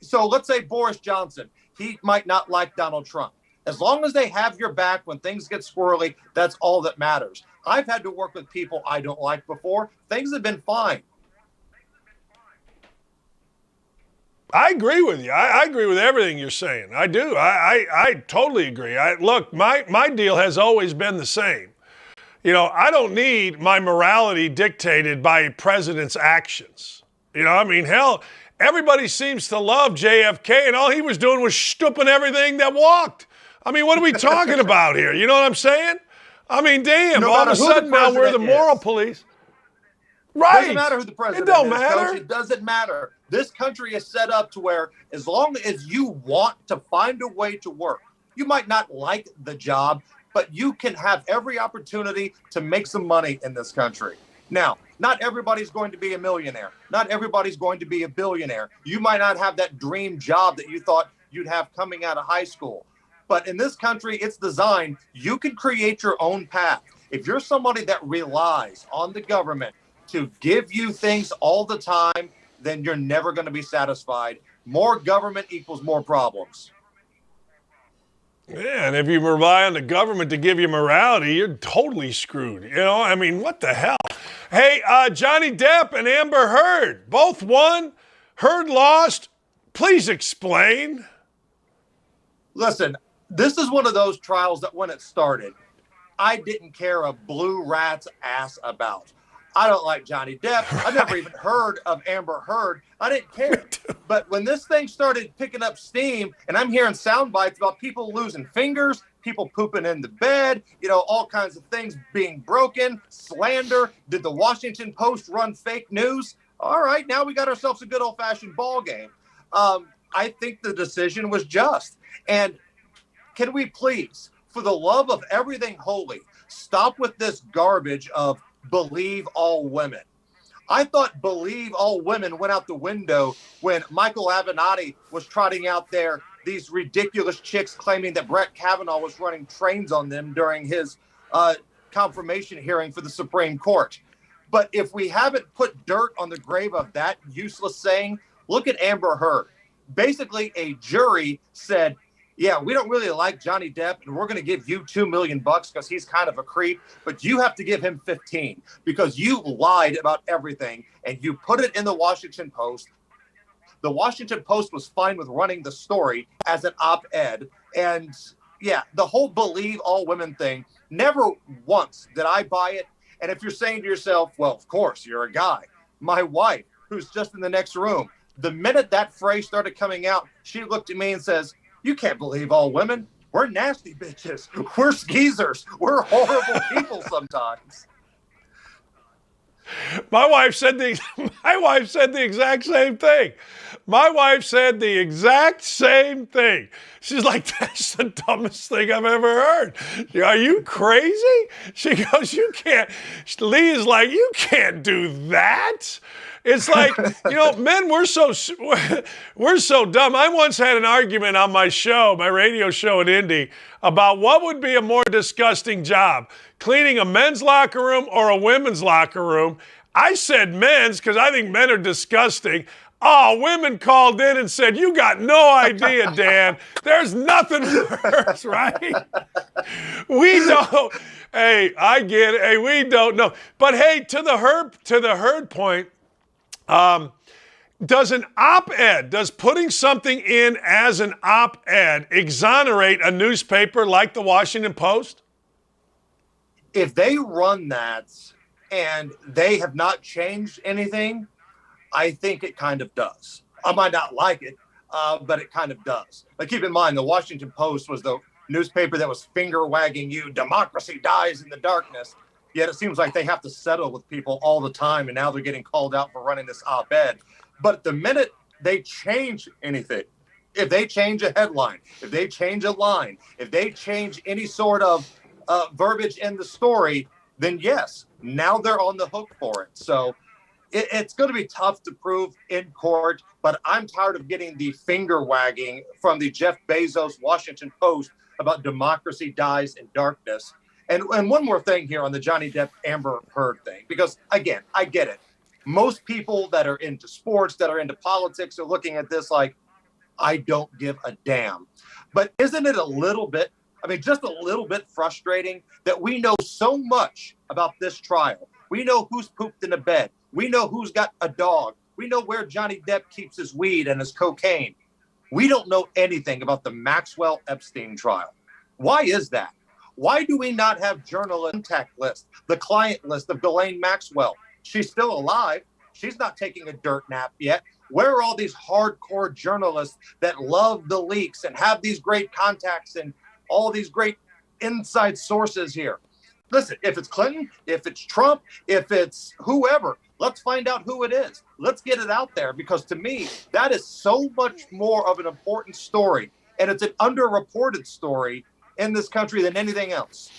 so let's say Boris Johnson, he might not like Donald Trump. As long as they have your back when things get squirrely, that's all that matters. I've had to work with people I don't like before. Things have been fine. I agree with you. I agree with everything you're saying. I do. I totally agree. Look, my deal has always been the same. You know, I don't need my morality dictated by a president's actions. You know, I mean, hell, everybody seems to love JFK, and all he was doing was stooping everything that walked. I mean, what are we talking about here? You know what I'm saying? I mean, damn, all of a sudden now we're the moral police. Right. Doesn't matter who the president is. It don't matter. matter. Coach. It doesn't matter. This country is set up to where as long as you want to find a way to work, you might not like the job, but you can have every opportunity to make some money in this country. Now, not everybody's going to be a millionaire. Not everybody's going to be a billionaire. You might not have that dream job that you thought you'd have coming out of high school. But in this country, it's designed, you can create your own path. If you're somebody that relies on the government to give you things all the time, then you're never going to be satisfied. More government equals more problems. Yeah, and if you rely on the government to give you morality, you're totally screwed. You know, I mean, what the hell? Hey, Johnny Depp and Amber Heard, both won. Heard lost. Please explain. Listen, this is one of those trials that when it started, I didn't care a blue rat's ass about. I don't like Johnny Depp. I've never even heard of Amber Heard. I didn't care. But when this thing started picking up steam, and I'm hearing sound bites about people losing fingers, people pooping in the bed, all kinds of things being broken, slander. Did the Washington Post run fake news? All right, now we got ourselves a good old-fashioned ball game. I think the decision was just. And can we please, for the love of everything holy, stop with this garbage of believe all women. I thought believe all women went out the window when Michael Avenatti was trotting out there these ridiculous chicks claiming that Brett Kavanaugh was running trains on them during his confirmation hearing for the Supreme Court. But if we haven't put dirt on the grave of that useless saying, look at Amber Heard. Basically, a jury said, yeah, we don't really like Johnny Depp, and we're going to give you $2 million because he's kind of a creep, but you have to give him 15 because you lied about everything and you put it in the Washington Post. The Washington Post was fine with running the story as an op-ed. And yeah, the whole believe all women thing, never once did I buy it. And if you're saying to yourself, well, of course, you're a guy. My wife, who's just in the next room, the minute that phrase started coming out, she looked at me and says, you can't believe all women. We're nasty bitches. We're skeezers. We're horrible people sometimes. My wife said the exact same thing. My wife said the exact same thing. She's like, that's the dumbest thing I've ever heard. Are you crazy? She goes, you can't. Lee is like, you can't do that. It's like, men, we're so dumb. I once had an argument on my show, my radio show in Indy, about what would be a more disgusting job, cleaning a men's locker room or a women's locker room. I said men's because I think men are disgusting. Oh, women called in and said, you got no idea, Dan. There's nothing worse, right? We don't. Hey, I get it. Hey, we don't know. But hey, to the Heard point, does putting something in as an op-ed exonerate a newspaper like the Washington Post? If they run that and they have not changed anything, I think it kind of does. I might not like it, but it kind of does. But keep in mind, the Washington Post was the newspaper that was finger-wagging you, democracy dies in the darkness. Yet it seems like they have to settle with people all the time, and now they're getting called out for running this op-ed. But the minute they change anything, if they change a headline, if they change a line, if they change any sort of verbiage in the story, then yes, now they're on the hook for it. So it's going to be tough to prove in court, but I'm tired of getting the finger wagging from the Jeff Bezos Washington Post about democracy dies in darkness. And one more thing here on the Johnny Depp Amber Heard thing, because again, I get it. Most people that are into sports, that are into politics are looking at this like, I don't give a damn. But isn't it a little bit, just a little bit frustrating that we know so much about this trial? We know who's pooped in a bed. We know who's got a dog. We know where Johnny Depp keeps his weed and his cocaine. We don't know anything about the Maxwell Epstein trial. Why is that? Why do we not have journal contact list, the client list of Ghislaine Maxwell? She's still alive. She's not taking a dirt nap yet. Where are all these hardcore journalists that love the leaks and have these great contacts and all these great inside sources here? Listen, if it's Clinton, if it's Trump, if it's whoever, let's find out who it is. Let's get it out there, because to me, that is so much more of an important story. And it's an underreported story in this country than anything else.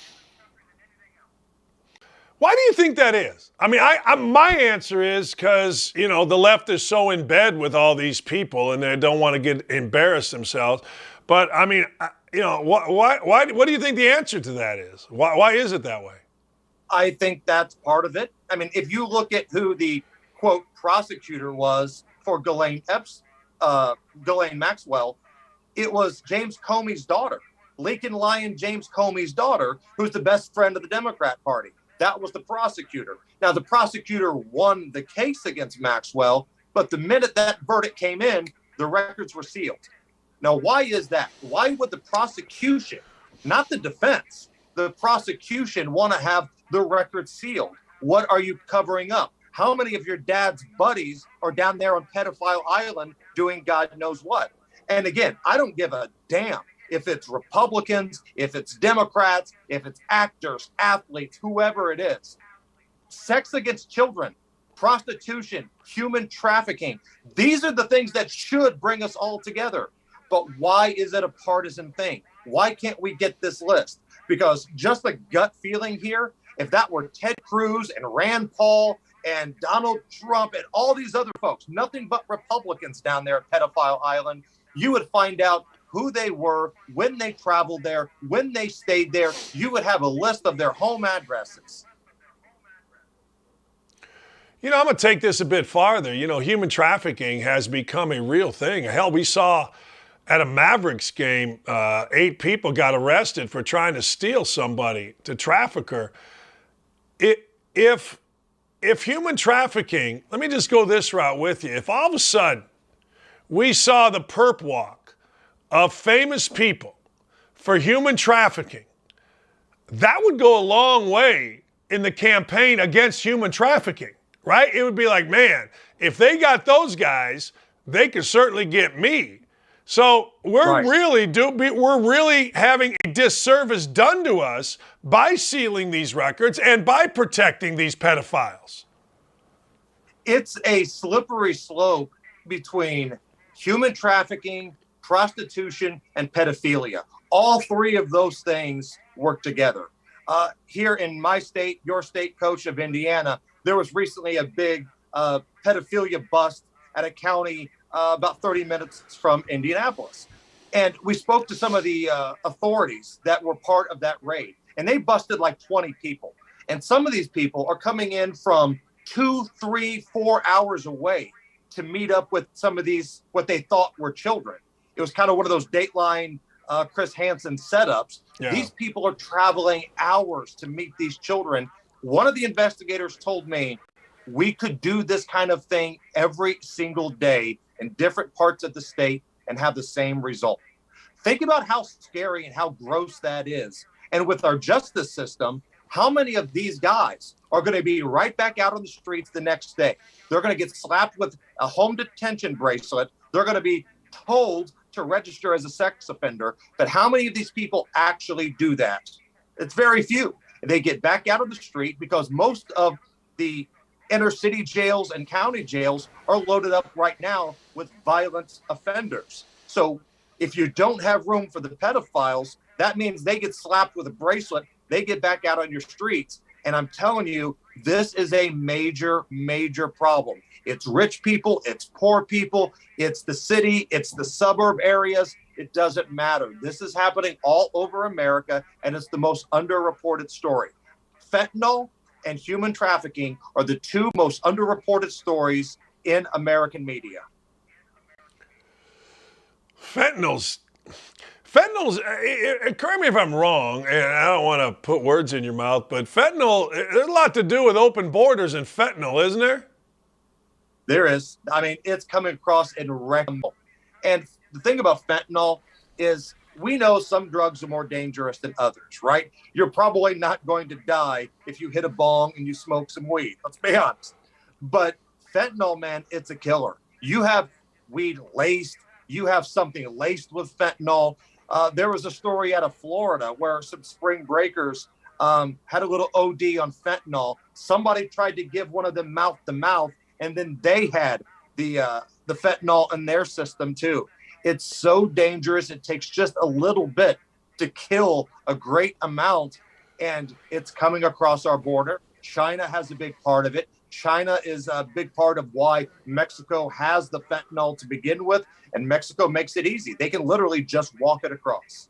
Why do you think that is? My answer is because, the left is so in bed with all these people and they don't want to embarrass themselves. But what do you think the answer to that is? Why is it that way? I think that's part of it. If you look at who the quote prosecutor was for Ghislaine Maxwell, it was James Comey's daughter, Lincoln Lyon James Comey's daughter, who's the best friend of the Democrat Party. That was the prosecutor. Now, the prosecutor won the case against Maxwell, but the minute that verdict came in, the records were sealed. Now, why is that? Why would the prosecution, not the defense, the prosecution want to have the record sealed. What are you covering up? How many of your dad's buddies are down there on Pedophile Island doing God knows what? And again, I don't give a damn if it's Republicans, if it's Democrats, if it's actors, athletes, whoever it is. Sex against children, prostitution, human trafficking. These are the things that should bring us all together. But why is it a partisan thing? Why can't we get this list? Because just the gut feeling here, if that were Ted Cruz and Rand Paul and Donald Trump and all these other folks, nothing but Republicans down there at Pedophile Island, you would find out who they were, when they traveled there, when they stayed there. You would have a list of their home addresses. You know, I'm going to take this a bit farther. You know, human trafficking has become a real thing. Hell, we saw at a Mavericks game, 8 people got arrested for trying to steal somebody, to traffic her. If human trafficking, let me just go this route with you. If all of a sudden we saw the perp walk of famous people for human trafficking, that would go a long way in the campaign against human trafficking, right? It would be like, man, if they got those guys, they could certainly get me. So we're really having a disservice done to us by sealing these records and by protecting these pedophiles. It's a slippery slope between human trafficking, prostitution, and pedophilia. All 3 of those things work together. Here in my state, your state, Coach, of Indiana, there was recently a big pedophilia bust at a county about 30 minutes from Indianapolis. And we spoke to some of the authorities that were part of that raid, and they busted like 20 people. And some of these people are coming in from 2, 3, 4 hours away to meet up with some of these, what they thought were children. It was kind of one of those Dateline Chris Hansen setups. Yeah. These people are traveling hours to meet these children. One of the investigators told me we could do this kind of thing every single day in different parts of the state and have the same result. Think about how scary and how gross that is. And with our justice system, how many of these guys are going to be right back out on the streets the next day? They're going to get slapped with a home detention bracelet. They're going to be told to register as a sex offender. But how many of these people actually do that? It's very few. They get back out on the street because most of the inner city jails and county jails are loaded up right now with violent offenders. So if you don't have room for the pedophiles, that means they get slapped with a bracelet. They get back out on your streets. And I'm telling you, this is a major, major problem. It's rich people, it's poor people, it's the city, it's the suburb areas. It doesn't matter. This is happening all over America, and it's the most underreported story. Fentanyl and human trafficking are the 2 most underreported stories in American media. Fentanyl's, correct me if I'm wrong, and I don't want to put words in your mouth, but fentanyl, there's a lot to do with open borders and fentanyl, isn't there? There is. I mean, it's coming across in record. And the thing about fentanyl is we know some drugs are more dangerous than others, right? You're probably not going to die if you hit a bong and you smoke some weed. Let's be honest. But fentanyl, man, it's a killer. You have weed laced. You have something laced with fentanyl. There was a story out of Florida where some spring breakers had a little OD on fentanyl. Somebody tried to give one of them mouth to mouth, and then they had the fentanyl in their system too. It's so dangerous. It takes just a little bit to kill a great amount, and it's coming across our border. China has a big part of it. China is a big part of why Mexico has the fentanyl to begin with, and Mexico makes it easy. They can literally just walk it across.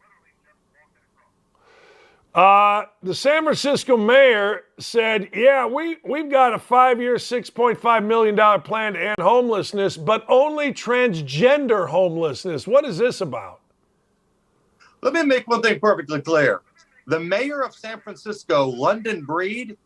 The San Francisco mayor said, yeah, we've got a 5-year, $6.5 million plan to end homelessness, but only transgender homelessness. What is this about? Let me make one thing perfectly clear. The mayor of San Francisco, London Breed,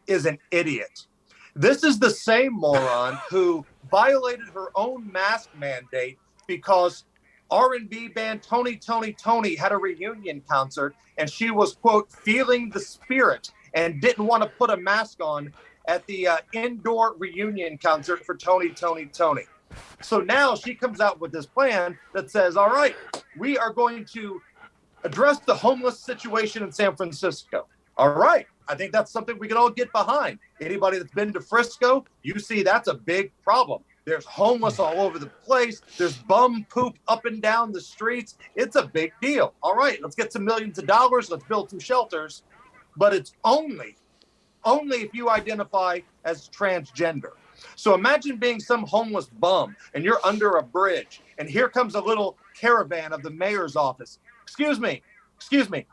is an idiot. This is the same moron who violated her own mask mandate because R&B band Tony had a reunion concert, and she was, quote, feeling the spirit and didn't want to put a mask on at the indoor reunion concert for Tony. So now she comes out with this plan that says, all right, we are going to address the homeless situation in San Francisco. All right. I think that's something we can all get behind. Anybody that's been to Frisco, you see that's a big problem. There's homeless all over the place. There's bum poop up and down the streets. It's a big deal. All right, let's get some millions of dollars. Let's build some shelters. But it's only if you identify as transgender. So imagine being some homeless bum and you're under a bridge and here comes a little caravan of the mayor's office. Excuse me.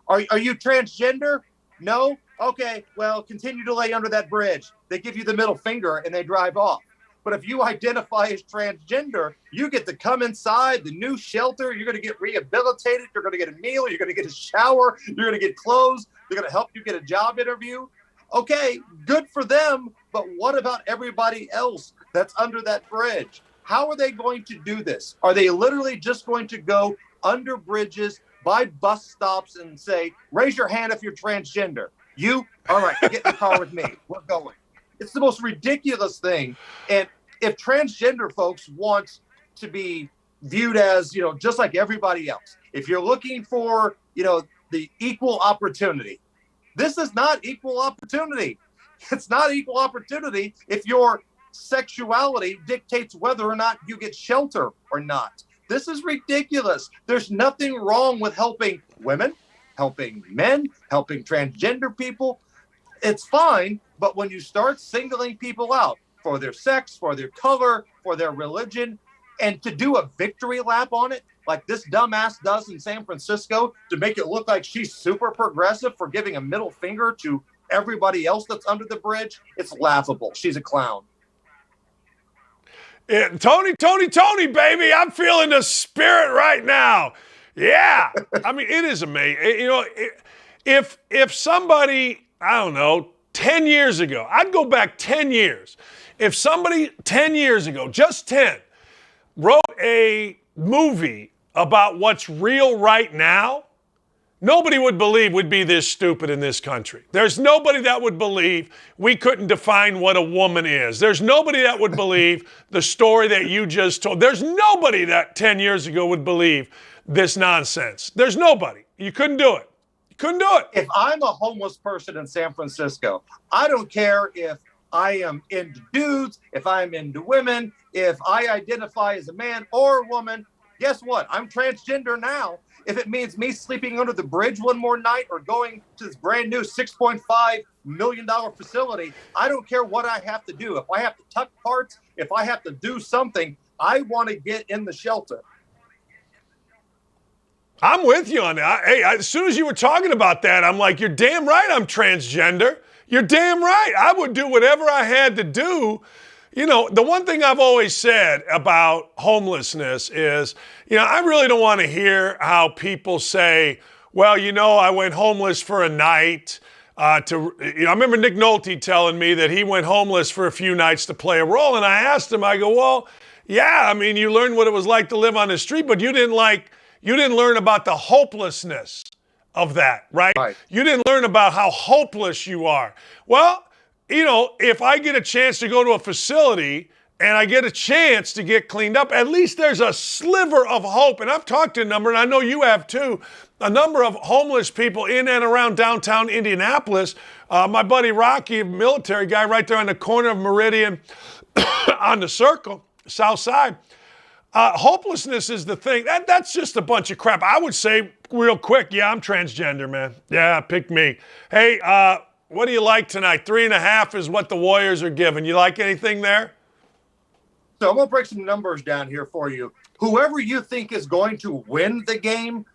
Are you transgender? No? Okay, well, continue to lay under that bridge. They give you the middle finger and they drive off. But if you identify as transgender, you get to come inside the new shelter. You're going to get rehabilitated. You're going to get a meal. You're going to get a shower. You're going to get clothes. They're going to help you get a job interview. Okay, good for them. But what about everybody else that's under that bridge? How are they going to do this? Are they literally just going to go under bridges, by bus stops and say, raise your hand if you're transgender? You? All right, get in the car with me. We're going. It's the most ridiculous thing. And if transgender folks want to be viewed as, just like everybody else, if you're looking for, the equal opportunity, this is not equal opportunity. It's not equal opportunity if your sexuality dictates whether or not you get shelter or not. This is ridiculous. There's nothing wrong with helping women, helping men, helping transgender people. It's fine. But when you start singling people out for their sex, for their color, for their religion, and to do a victory lap on it, like this dumbass does in San Francisco, to make it look like she's super progressive for giving a middle finger to everybody else that's under the bridge, it's laughable. She's a clown. Yeah, Tony, baby, I'm feeling the spirit right now. Yeah. I mean, it is amazing. If somebody, I don't know, 10 years ago, I'd go back 10 years. If somebody 10 years ago, just 10, wrote a movie about what's real right now, nobody would believe we'd be this stupid in this country. There's nobody that would believe we couldn't define what a woman is. There's nobody that would believe the story that you just told. There's nobody that 10 years ago would believe this nonsense. There's nobody. You couldn't do it. Couldn't do it. If I'm a homeless person in San Francisco, I don't care if I am into dudes, if I'm into women, if I identify as a man or a woman. Guess what? I'm transgender now. If it means me sleeping under the bridge one more night or going to this brand new $6.5 million facility, I don't care what I have to do. If I have to tuck parts, if I have to do something, I want to get in the shelter. I'm with you on that. Hey, as soon as you were talking about that, I'm like, you're damn right I'm transgender. You're damn right. I would do whatever I had to do. The one thing I've always said about homelessness is, I really don't want to hear how people say, well, I went homeless for a night. I remember Nick Nolte telling me that he went homeless for a few nights to play a role. And I asked him, I go, well, yeah, I mean, you learned what it was like to live on the street, but you didn't learn about the hopelessness of that, right? You didn't learn about how hopeless you are. Well, if I get a chance to go to a facility and I get a chance to get cleaned up, at least there's a sliver of hope. And I've talked to a number, and I know you have too, a number of homeless people in and around downtown Indianapolis. My buddy Rocky, a military guy right there on the corner of Meridian on the Circle, South Side. Hopelessness is the thing. That's just a bunch of crap. I would say real quick, yeah, I'm transgender, man. Yeah, pick me. Hey, what do you like tonight? 3.5 is what the Warriors are giving. You like anything there? So I'm going to break some numbers down here for you. Whoever you think is going to win the game,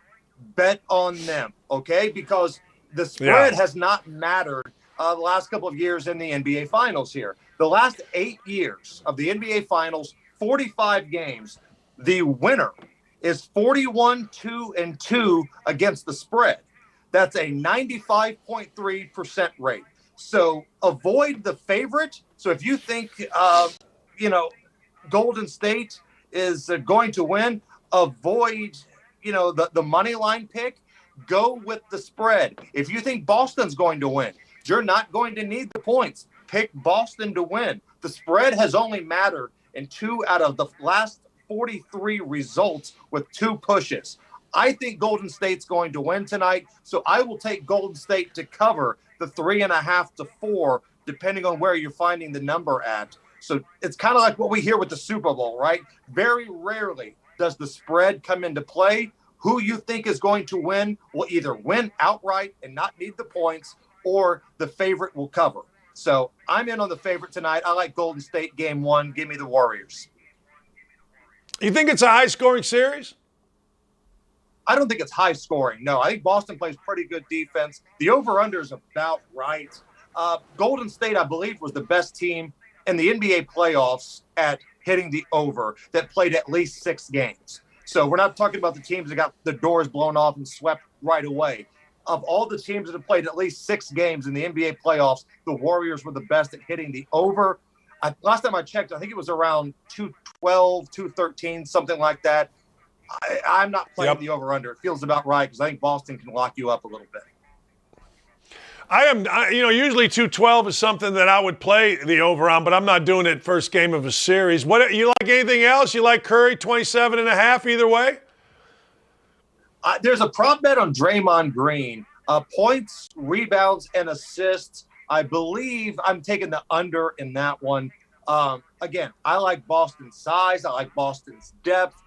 bet on them, okay? Because the spread has not mattered the last couple of years in the NBA Finals here. The last 8 years of the NBA Finals, 45 games, the winner is 41-2-2 against the spread. That's a 95.3% rate. So avoid the favorite. So if you think, Golden State is going to win, avoid, the money line pick. Go with the spread. If you think Boston's going to win, you're not going to need the points. Pick Boston to win. The spread has only mattered in 2 out of the last 43 results with 2 pushes. I think Golden State's going to win tonight, so I will take Golden State to cover the 3.5 to 4, depending on where you're finding the number at. So it's kind of like what we hear with the Super Bowl, right? Very rarely does the spread come into play. Who you think is going to win will either win outright and not need the points, or the favorite will cover. So I'm in on the favorite tonight. I like Golden State game 1. Give me the Warriors. You think it's a high-scoring series? I don't think it's high scoring. No, I think Boston plays pretty good defense. The over-under is about right. Golden State, I believe, was the best team in the NBA playoffs at hitting the over that played at least 6 games. So we're not talking about the teams that got the doors blown off and swept right away. Of all the teams that have played at least 6 games in the NBA playoffs, the Warriors were the best at hitting the over. Last time I checked, I think it was around 212, 213, something like that. I'm not playing the over-under. It feels about right because I think Boston can lock you up a little bit. Usually 212 is something that I would play the over on, but I'm not doing it first game of a series. What you like anything else? You like Curry 27.5 either way? There's a prop bet on Draymond Green. Points, rebounds, and assists. I believe I'm taking the under in that one. Again, I like Boston's size. I like Boston's depth.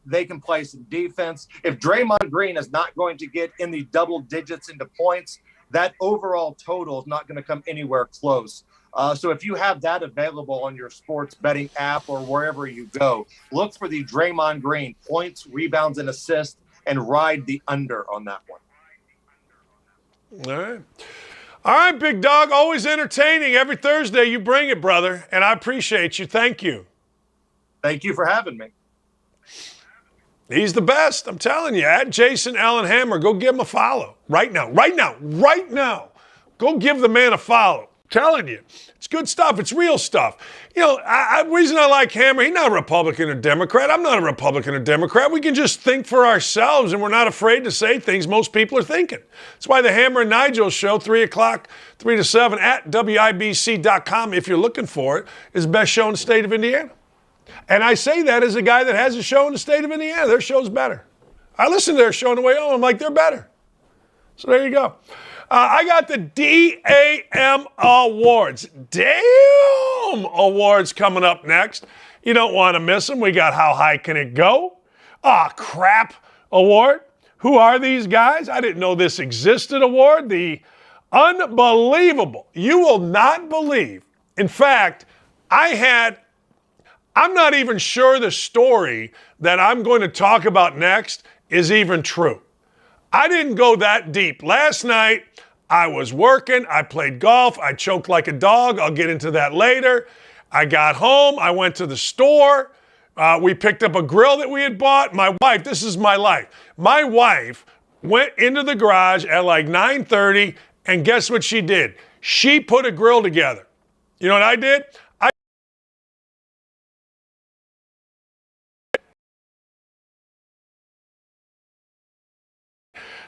They can play some defense. If Draymond Green is not going to get in the double digits into points, that overall total is not going to come anywhere close. So if you have that available on your sports betting app or wherever you go, look for the Draymond Green points, rebounds, and assists, and ride the under on that one. All right, big dog. Always entertaining. Every Thursday you bring it, brother, and I appreciate you. Thank you. Thank you for having me. He's the best. I'm telling you. At Jason Allen Hammer, go give him a follow. Right now. Go give the man a follow. I'm telling you. It's good stuff. It's real stuff. The reason I like Hammer, he's not a Republican or Democrat. I'm not a Republican or Democrat. We can just think for ourselves, and we're not afraid to say things most people are thinking. That's why the Hammer and Nigel show, 3 o'clock, 3 to 7 at WIBC.com, if you're looking for it, is the best show in the state of Indiana. And I say that as a guy that has a show in the state of Indiana. Their show's better. I listen to their show on the way home. I'm like, they're better. So there you go. I got the DAM Awards. Damn Awards coming up next. You don't want to miss them. We got How High Can It Go? Crap Award. Who are these guys? I didn't know this existed award. The Unbelievable. You will not believe. In fact, I'm not even sure the story that I'm going to talk about next is even true. I didn't go that deep. Last night, I was working. I played golf. I choked like a dog. I'll get into that later. I got home. I went to the store. We picked up a grill that we had bought. My wife, this is my life. My wife went into the garage at like 9:30, and guess what she did? She put a grill together. You know what I did?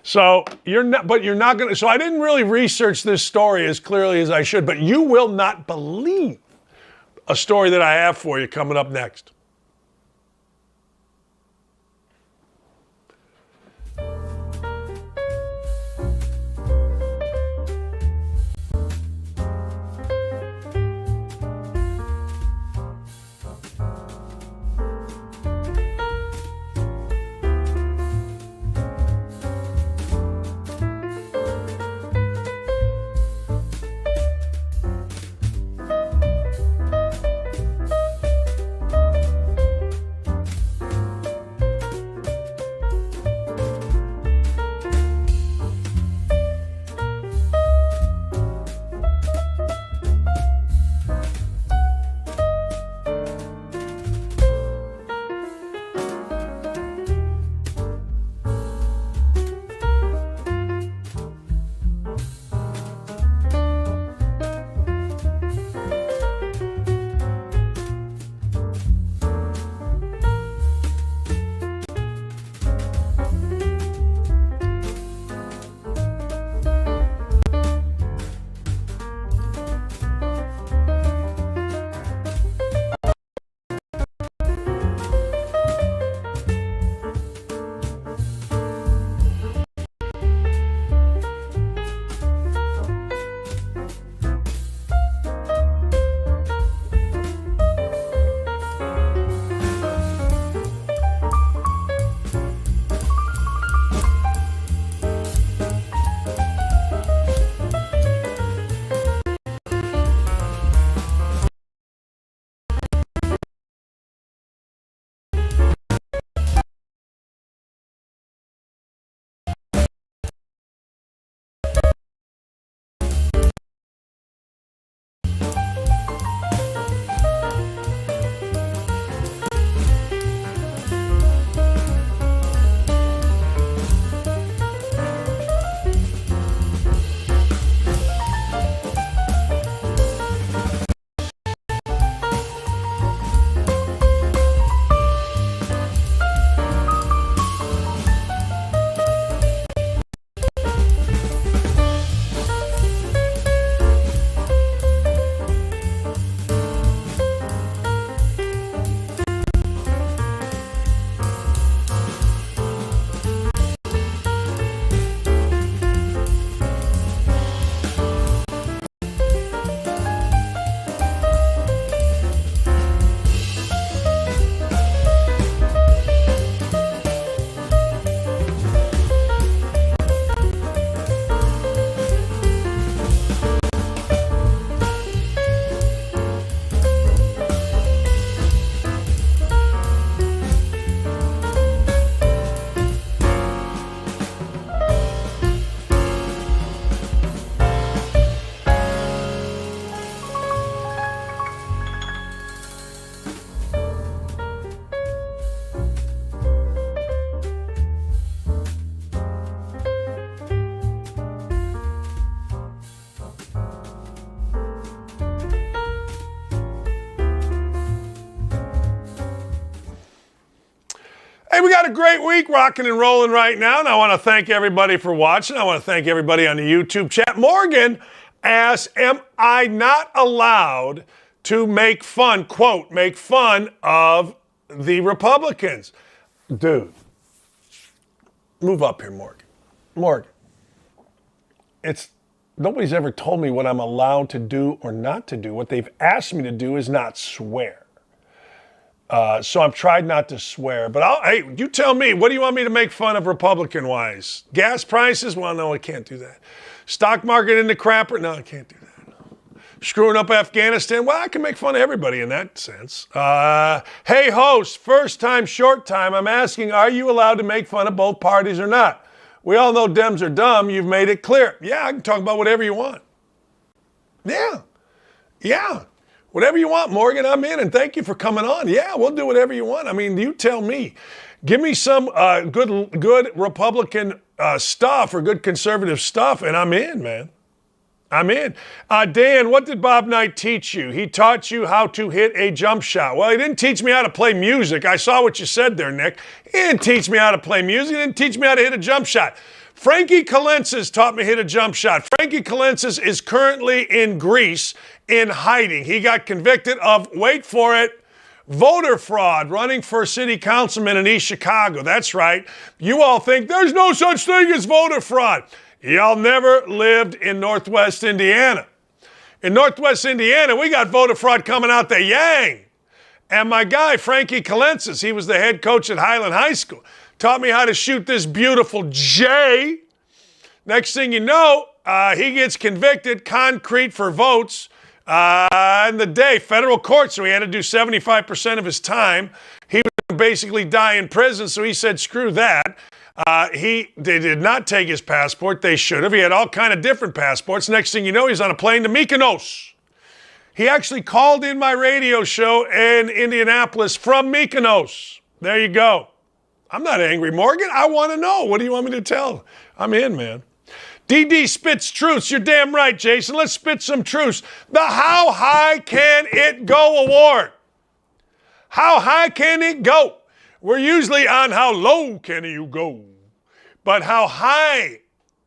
So you're not going to, so I didn't really research this story as clearly as I should, but you will not believe a story that I have for you coming up next. we got a great week rocking and rolling right now, and I want to thank everybody for watching. I want to thank everybody on the YouTube chat. Morgan asks, am I not allowed to make fun, quote, make fun of the Republicans? Dude, move up here, Morgan. Morgan, nobody's ever told me what I'm allowed to do or not to do. What they've asked me to do is not swear. So I've tried not to swear. But hey, you tell me, what do you want me to make fun of Republican-wise? Gas prices? Well, no, I can't do that. Stock market in the crapper? No, I can't do that. No. Screwing up Afghanistan? Well, I can make fun of everybody in that sense. Hey, host, first time, short time, I'm asking, are you allowed to make fun of both parties or not? We all know Dems are dumb. You've made it clear. Yeah, I can talk about whatever you want. Yeah. Whatever you want, Morgan, I'm in, and thank you for coming on. Yeah, we'll do whatever you want. I mean, you tell me. Give me some good Republican stuff or good conservative stuff, and I'm in, man. I'm in. Dan, what did Bob Knight teach you? He taught you how to hit a jump shot. Well, he didn't teach me how to play music. I saw what you said there, Nick. He didn't teach me how to play music. He didn't teach me how to hit a jump shot. Frankie Colensis taught me to hit a jump shot. Frankie Colensis is currently in Greece in hiding. He got convicted of, wait for it, voter fraud, running for city councilman in East Chicago. That's right. You all think there's no such thing as voter fraud. Y'all never lived in Northwest Indiana. In Northwest Indiana, we got voter fraud coming out the yang. And my guy, Frankie Colensis, he was the head coach at Highland High School, taught me how to shoot this beautiful J. Next thing you know, he gets convicted, concrete for votes, in the day, federal court, so he had to do 75% of his time. He would basically die in prison, so he said, screw that. They did not take his passport. They should have. He had all kind of different passports. Next thing you know, he's on a plane to Mykonos. He actually called in my radio show in Indianapolis from Mykonos. There you go. I'm not angry, Morgan. I want to know. What do you want me to tell? I'm in, man. DD spits truths. You're damn right, Jason. Let's spit some truths. The How High Can It Go award. How high can it go? We're usually on how low can you go. But how high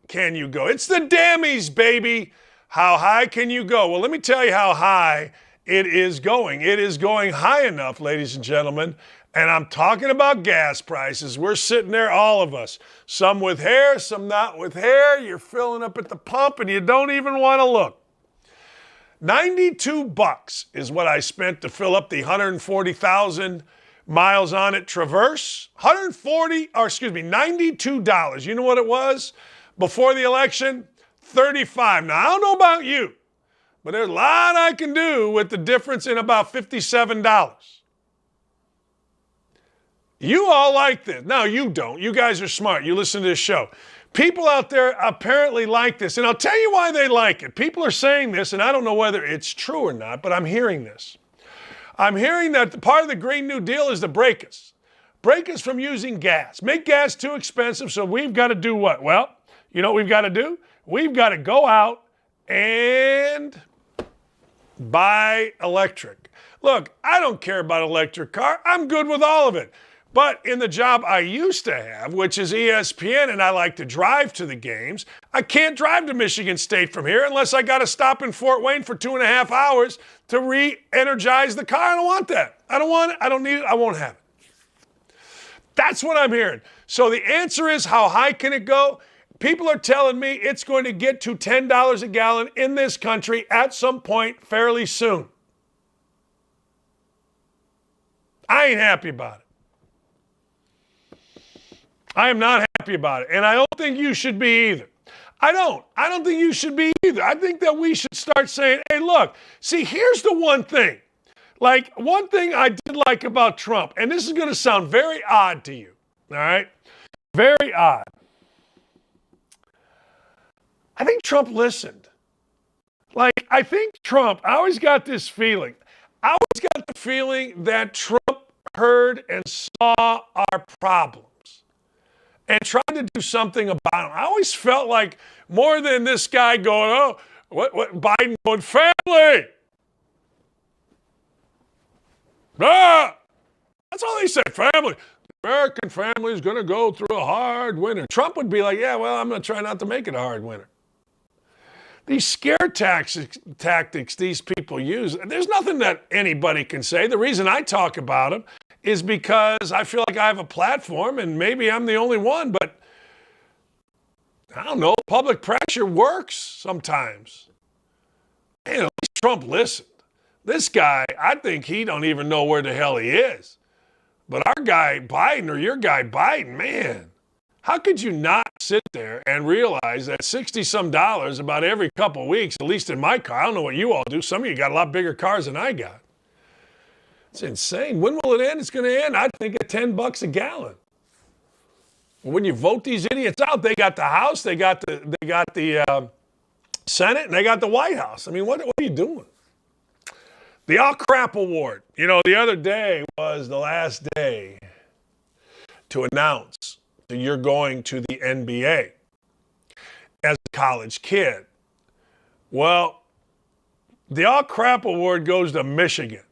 can you go? It's the Dammies, baby. How high can you go? Well, let me tell you how high it is going. It is going high enough, ladies and gentlemen. And I'm talking about gas prices. We're sitting there, all of us. Some with hair, some not with hair. You're filling up at the pump and you don't even want to look. $92 is what I spent to fill up the 140,000 miles on it Traverse. $92. You know what it was before the election? $35. Now, I don't know about you, but there's a lot I can do with the difference in about $57. You all like this. No, you don't. You guys are smart. You listen to this show. People out there apparently like this, and I'll tell you why they like it. People are saying this, and I don't know whether it's true or not, but I'm hearing this. I'm hearing that part of the Green New Deal is to break us. Break us from using gas. Make gas too expensive, so we've got to do what? Well, you know what we've got to do? We've got to go out and buy electric. Look, I don't care about electric car. I'm good with all of it. But in the job I used to have, which is ESPN, and I like to drive to the games, I can't drive to Michigan State from here unless I got to stop in Fort Wayne for 2.5 hours to re-energize the car. I don't want that. I don't want it. I don't need it. I won't have it. That's what I'm hearing. So the answer is, how high can it go? People are telling me it's going to get to $10 a gallon in this country at some point fairly soon. I ain't happy about it. I am not happy about it, and I don't think you should be either. I don't think you should be either. I think that we should start saying, hey, look, see, here's the one thing. Like, one thing I did like about Trump, and this is going to sound very odd to you, all right? Very odd. I think Trump listened. Like, I think Trump, I always got this feeling. I always got the feeling that Trump heard and saw our problems and tried to do something about them. I always felt like more than this guy going, oh, what Biden going, family. Ah! That's all they said, family. American family is going to go through a hard winter. Trump would be like, yeah, well, I'm going to try not to make it a hard winter. These scare tactics these people use, there's nothing that anybody can say. The reason I talk about them is because I feel like I have a platform, and maybe I'm the only one, but I don't know, public pressure works sometimes. Man, at least Trump listened. This guy, I think he don't even know where the hell he is. But our guy Biden, or your guy Biden, man, how could you not sit there and realize that $60-some about every couple of weeks, at least in my car, I don't know what you all do, some of you got a lot bigger cars than I got. It's insane. When will it end? It's going to end, I think, at $10 a gallon. When you vote these idiots out, they got the House, they got the Senate, and they got the White House. I mean, what are you doing? The All Crap Award. You know, the other day was the last day to announce that you're going to the NBA as a college kid. Well, the All Crap Award goes to Michigan.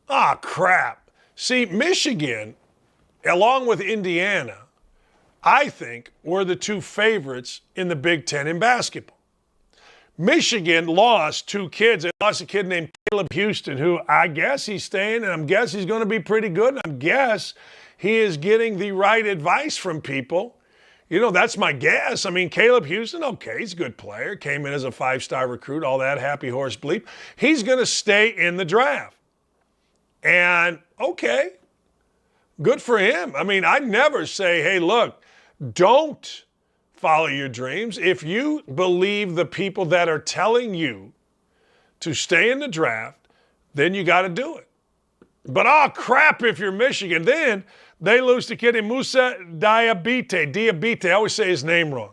Ah, crap. See, Michigan, along with Indiana, I think were the two favorites in the Big Ten in basketball. Michigan lost two kids. They lost a kid named Caleb Houston, who I guess he's staying, and I guess he's going to be pretty good, and I guess he is getting the right advice from people. You know, that's my guess. I mean, Caleb Houston, okay, he's a good player. Came in as a 5-star recruit, all that happy horse bleep. He's going to stay in the draft. And, okay, good for him. I mean, I'd never say, hey, look, don't follow your dreams. If you believe the people that are telling you to stay in the draft, then you got to do it. But, oh, crap, if you're Michigan, then they lose to kid named Musa Diabite. I always say his name wrong.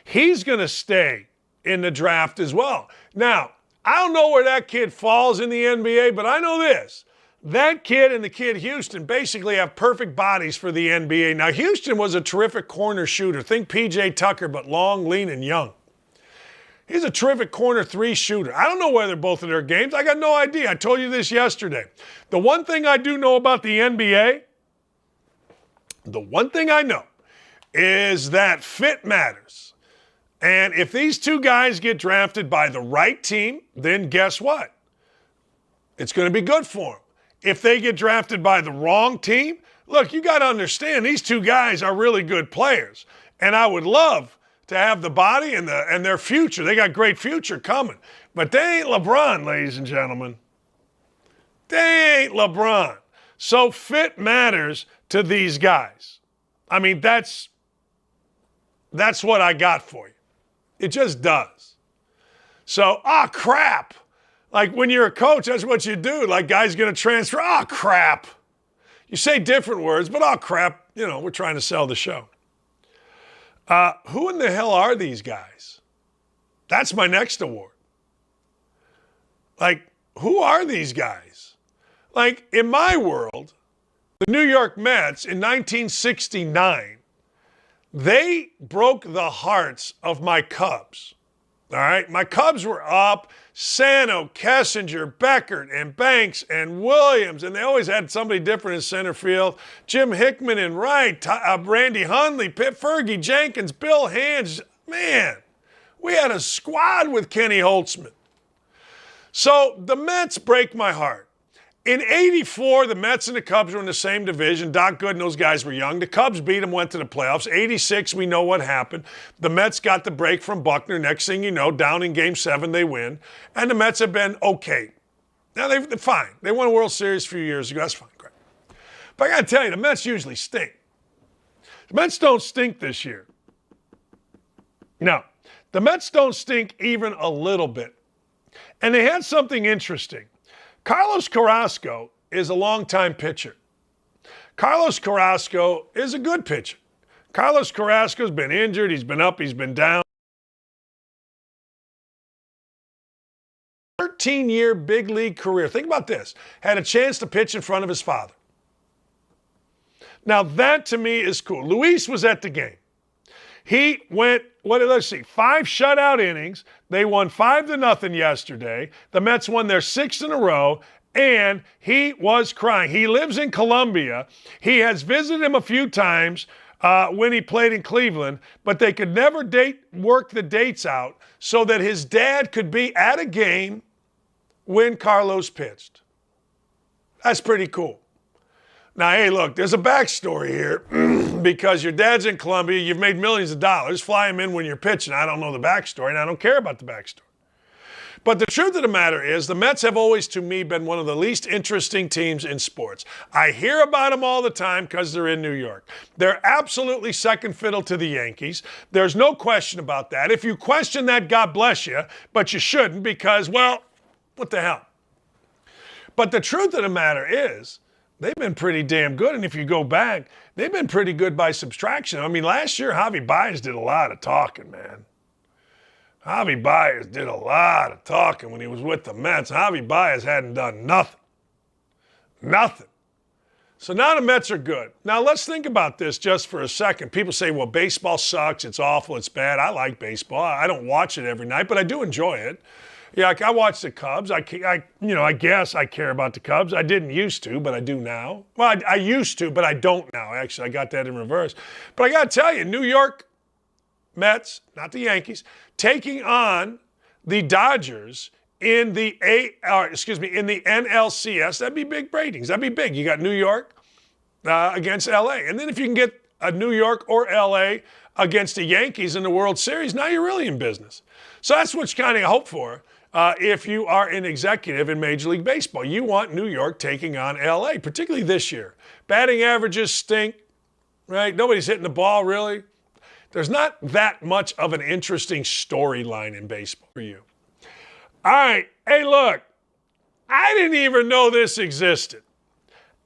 He's going to stay in the draft as well. Now, I don't know where that kid falls in the NBA, but I know this. That kid and the kid Houston basically have perfect bodies for the NBA. Now, Houston was a terrific corner shooter. Think P.J. Tucker, but long, lean, and young. He's a terrific corner 3 shooter. I don't know whether both of their games. I got no idea. I told you this yesterday. The one thing I do know about the NBA, the one thing I know is that fit matters. And if these two guys get drafted by the right team, then guess what? It's going to be good for them. If they get drafted by the wrong team, look, you got to understand these two guys are really good players. And I would love to have the body and their future. They got great future coming. But they ain't LeBron, ladies and gentlemen. They ain't LeBron. So fit matters to these guys. I mean, that's what I got for you. It just does. So, crap. Like when you're a coach, that's what you do. Like, guy's going to transfer. Crap. You say different words, but crap. You know, we're trying to sell the show. Who in the hell are these guys? That's my next award. Like, who are these guys? Like, in my world, the New York Mets in 1969, they broke the hearts of my Cubs. All right? My Cubs were up. Sano, Kessinger, Beckert, and Banks, and Williams, and they always had somebody different in center field. Jim Hickman and right, Randy Hundley, Pitt Fergie, Jenkins, Bill Hands. Man, we had a squad with Kenny Holtzman. So the Mets break my heart. In 84, the Mets and the Cubs were in the same division. Doc Good and those guys were young. The Cubs beat them, went to the playoffs. 86, we know what happened. The Mets got the break from Buckner. Next thing you know, down in Game 7, they win. And the Mets have been okay. Now, they're fine. They won a World Series a few years ago. That's fine, great. But I got to tell you, the Mets usually stink. The Mets don't stink this year. No, the Mets don't stink even a little bit. And they had something interesting. Carlos Carrasco is a longtime pitcher. Carlos Carrasco is a good pitcher. Carlos Carrasco's been injured. He's been up. He's been down. 13-year big league career. Think about this. Had a chance to pitch in front of his father. Now, that to me is cool. Luis was at the game. He went, 5 shutout innings. They won 5-0 yesterday. The Mets won their 6th in a row. and he was crying. He lives in Colombia. He has visited him a few times when he played in Cleveland, but they could never work the dates out so that his dad could be at a game when Carlos pitched. That's pretty cool. Now, hey, look, there's a backstory here because your dad's in Colombia, you've made millions of dollars, fly him in when you're pitching. I don't know the backstory, and I don't care about the backstory. But the truth of the matter is the Mets have always, to me, been one of the least interesting teams in sports. I hear about them all the time because they're in New York. They're absolutely second fiddle to the Yankees. There's no question about that. If you question that, God bless you, but you shouldn't because, well, what the hell? But the truth of the matter is they've been pretty damn good, and if you go back, they've been pretty good by subtraction. I mean, last year, Javi Baez did a lot of talking, man. Javi Baez did a lot of talking when he was with the Mets. Javi Baez hadn't done nothing. Nothing. So now the Mets are good. Now let's think about this just for a second. People say, well, baseball sucks, it's awful, it's bad. I like baseball. I don't watch it every night, but I do enjoy it. Yeah, I watch the Cubs. I guess I care about the Cubs. I didn't used to, but I do now. Well, I used to, but I don't now. Actually, I got that in reverse. But I got to tell you, New York Mets, not the Yankees, taking on the Dodgers in the NLCS. That'd be big ratings. That'd be big. You got New York against LA. And then if you can get a New York or LA against the Yankees in the World Series, now you're really in business. So that's what you kind of hope for if you are an executive in Major League Baseball. You want New York taking on LA, particularly this year. Batting averages stink, right? Nobody's hitting the ball, really. There's not that much of an interesting storyline in baseball for you. All right. Hey, look, I didn't even know this existed.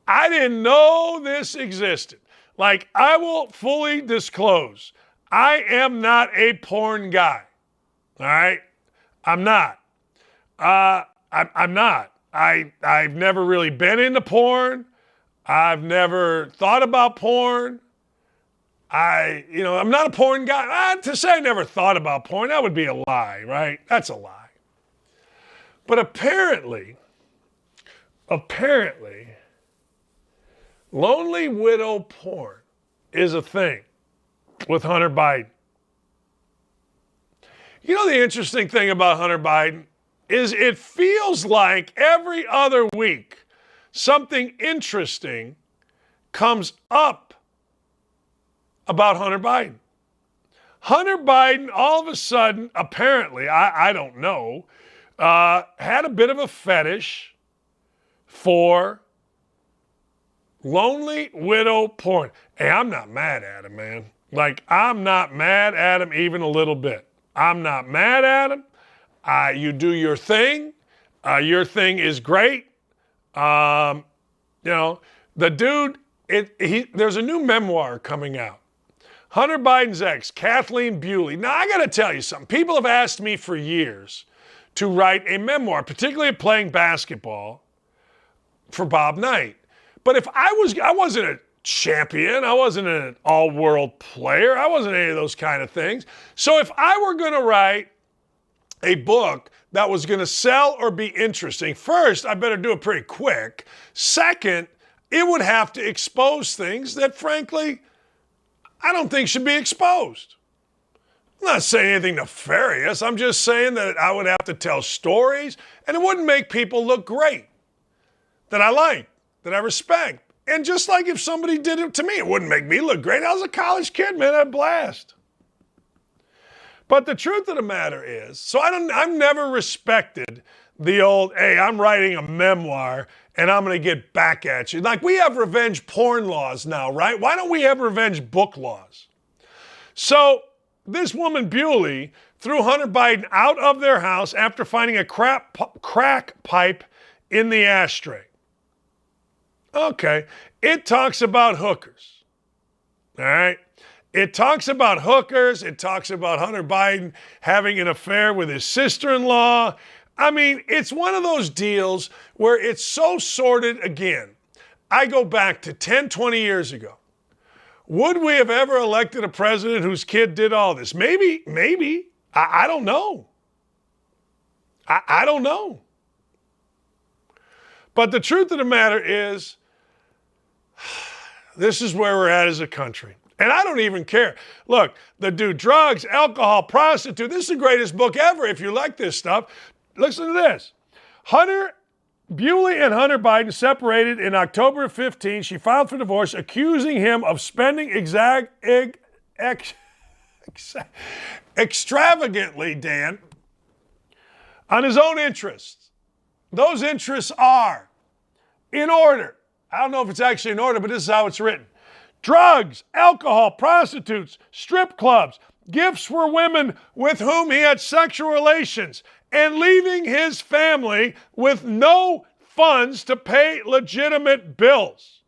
I didn't know this existed. Like, I will fully disclose, I am not a porn guy. All right? I'm not. I'm not. I've never really been into porn. I've never thought about porn. I'm not a porn guy. To say I never thought about porn, that would be a lie, right? That's a lie. But apparently, lonely widow porn is a thing with Hunter Biden. You know the interesting thing about Hunter Biden is it feels like every other week something interesting comes up about Hunter Biden. Hunter Biden, all of a sudden, apparently, I don't know, had a bit of a fetish for lonely widow porn. Hey, I'm not mad at him, man. Like, I'm not mad at him even a little bit. I'm not mad at him. You do your thing. Your thing is great. The dude, there's a new memoir coming out. Hunter Biden's ex, Kathleen Bewley. Now, I got to tell you something. People have asked me for years to write a memoir, particularly playing basketball, for Bob Knight. But if I wasn't a champion, I wasn't an all-world player, I wasn't any of those kind of things. So if I were going to write a book that was going to sell or be interesting, first, I better do it pretty quick. Second, it would have to expose things that, frankly, I don't think should be exposed. I'm not saying anything nefarious. I'm just saying that I would have to tell stories, and it wouldn't make people look great, that I like, that I respect. And just like if somebody did it to me, it wouldn't make me look great. I was a college kid, man. I had a blast. But the truth of the matter is, so I've never respected the old, hey, I'm writing a memoir and I'm going to get back at you. Like, we have revenge porn laws now, right? Why don't we have revenge book laws? So this woman, Bewley, threw Hunter Biden out of their house after finding a crack pipe in the ashtray. Okay. It talks about hookers. All right. It talks about hookers. It talks about Hunter Biden having an affair with his sister-in-law. I mean, it's one of those deals where it's so sordid. Again, I go back to 10, 20 years ago. Would we have ever elected a president whose kid did all this? Maybe. I don't know. I don't know. But the truth of the matter is, this is where we're at as a country. And I don't even care. Look, the dude, drugs, alcohol, prostitute. This is the greatest book ever if you like this stuff. Listen to this. Bewley and Hunter Biden separated in October of 15. She filed for divorce, accusing him of spending extravagantly, Dan, on his own interests. Those interests are, in order, I don't know if it's actually in order, but this is how it's written. Drugs, alcohol, prostitutes, strip clubs, gifts for women with whom he had sexual relations, and leaving his family with no funds to pay legitimate bills.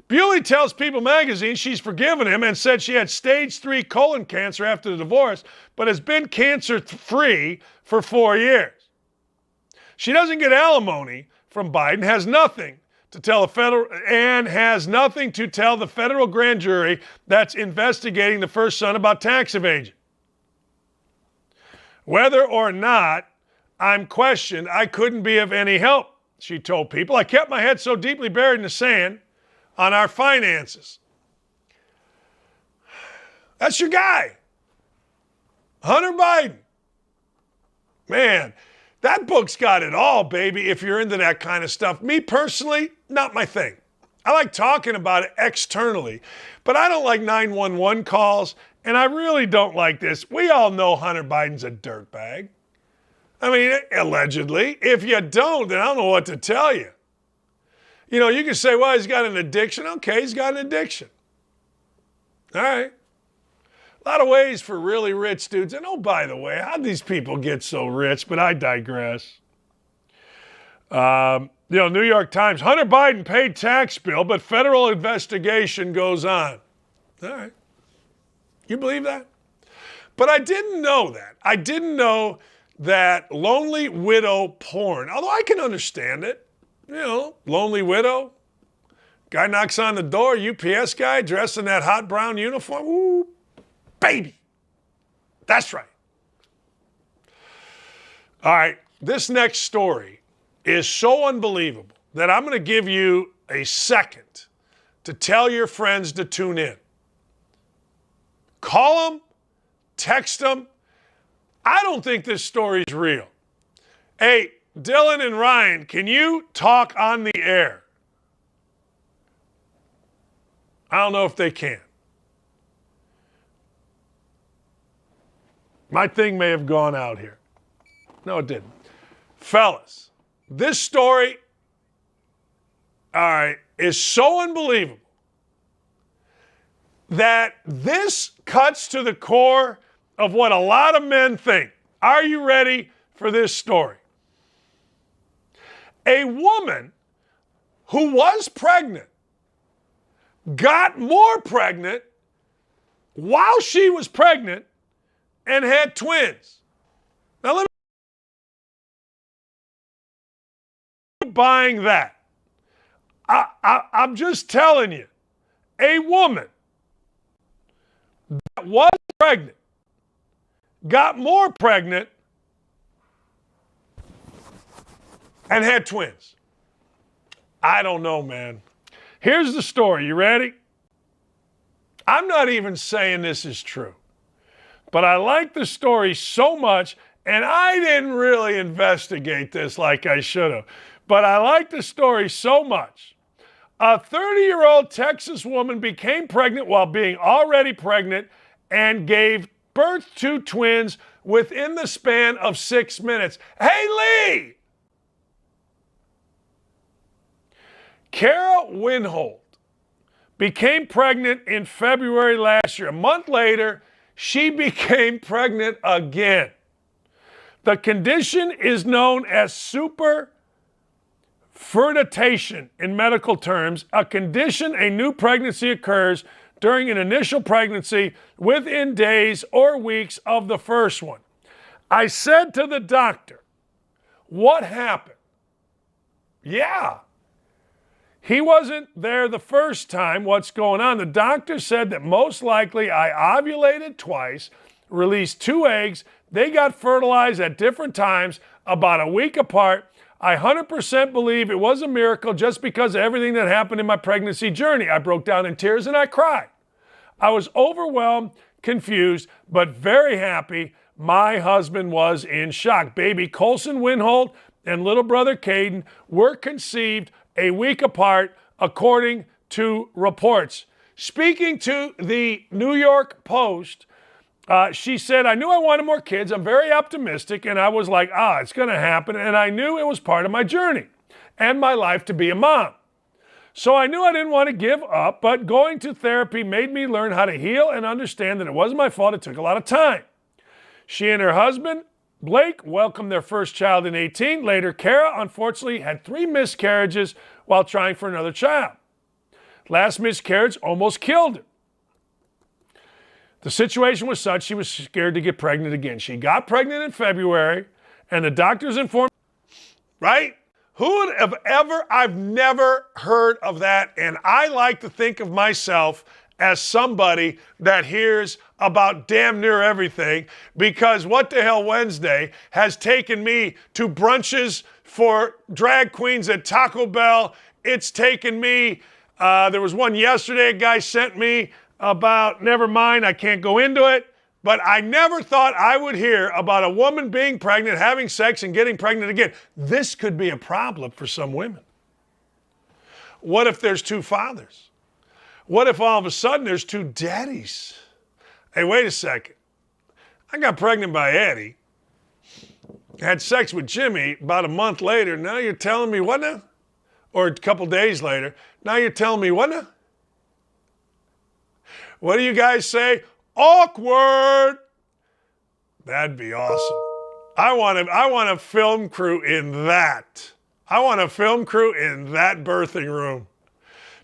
Bewley tells People magazine she's forgiven him and said she had stage 3 colon cancer after the divorce, but has been cancer-free for 4 years. She doesn't get alimony from Biden, has nothing to tell the federal grand jury that's investigating the first son about tax evasion. Whether or not I'm questioned, I couldn't be of any help, she told People. I kept my head so deeply buried in the sand on our finances. That's your guy, Hunter Biden. Man, that book's got it all, baby, if you're into that kind of stuff. Me personally, not my thing. I like talking about it externally, but I don't like 911 calls, and I really don't like this. We all know Hunter Biden's a dirtbag. I mean, allegedly. If you don't, then I don't know what to tell you. You know, you can say, well, he's got an addiction. Okay, he's got an addiction. All right. A lot of ways for really rich dudes. And oh, by the way, how'd these people get so rich? But I digress. New York Times, Hunter Biden paid tax bill, but federal investigation goes on. All right. You believe that? But I didn't know that. I didn't know that lonely widow porn, although I can understand it. You know, lonely widow. Guy knocks on the door, UPS guy dressed in that hot brown uniform. Ooh, baby. That's right. All right, this next story is so unbelievable that I'm going to give you a second to tell your friends to tune in. Call them, text them. I don't think this story is real. Hey, Dylan and Ryan, can you talk on the air? I don't know if they can. My thing may have gone out here. No, it didn't. Fellas, this story, all right, is so unbelievable that this cuts to the core of what a lot of men think. Are you ready for this story? A woman who was pregnant got more pregnant while she was pregnant and had twins. Now let me buying that. I'm just telling you, a woman that was pregnant got more pregnant and had twins. I don't know, man. Here's the story. You ready? I'm not even saying this is true, but I like the story so much, and I didn't really investigate this like I should have, but I like the story so much. A 30-year-old Texas woman became pregnant while being already pregnant and gave birth to twins within the span of 6 minutes. Hey, Lee! Kara Winhold became pregnant in February last year. A month later, she became pregnant again. The condition is known as superfertilization in medical terms, a condition a new pregnancy occurs during an initial pregnancy within days or weeks of the first one. I said to the doctor, what happened? Yeah. He wasn't there the first time. What's going on? The doctor said that most likely I ovulated twice, released 2 eggs. They got fertilized at different times, about a week apart. I 100% believe it was a miracle just because of everything that happened in my pregnancy journey. I broke down in tears and I cried. I was overwhelmed, confused, but very happy. My husband was in shock. Baby Colson Winhold and little brother Caden were conceived a week apart, according to reports. Speaking to the New York Post, she said, I knew I wanted more kids. I'm very optimistic. And I was like, it's going to happen. And I knew it was part of my journey and my life to be a mom. So I knew I didn't want to give up, but going to therapy made me learn how to heal and understand that it wasn't my fault. It took a lot of time. She and her husband, Blake, welcomed their first child in 2018. Later, Kara, unfortunately, had 3 miscarriages while trying for another child. Last miscarriage almost killed her. The situation was such she was scared to get pregnant again. She got pregnant in February, and the doctors informed, right? Who would have ever, I've never heard of that, and I like to think of myself as somebody that hears about damn near everything, because What the Hell Wednesday has taken me to brunches for drag queens at Taco Bell. It's taken me, there was one yesterday a guy sent me about, never mind, I can't go into it, but I never thought I would hear about a woman being pregnant, having sex, and getting pregnant again. This could be a problem for some women. What if there's 2 fathers? What if all of a sudden there's 2 daddies? Hey, wait a second. I got pregnant by Eddie, had sex with Jimmy about a month later. Now you're telling me what now? Or a couple days later. Now you're telling me what now? What do you guys say? Awkward. That'd be awesome. I want a film crew in that. I want a film crew in that birthing room.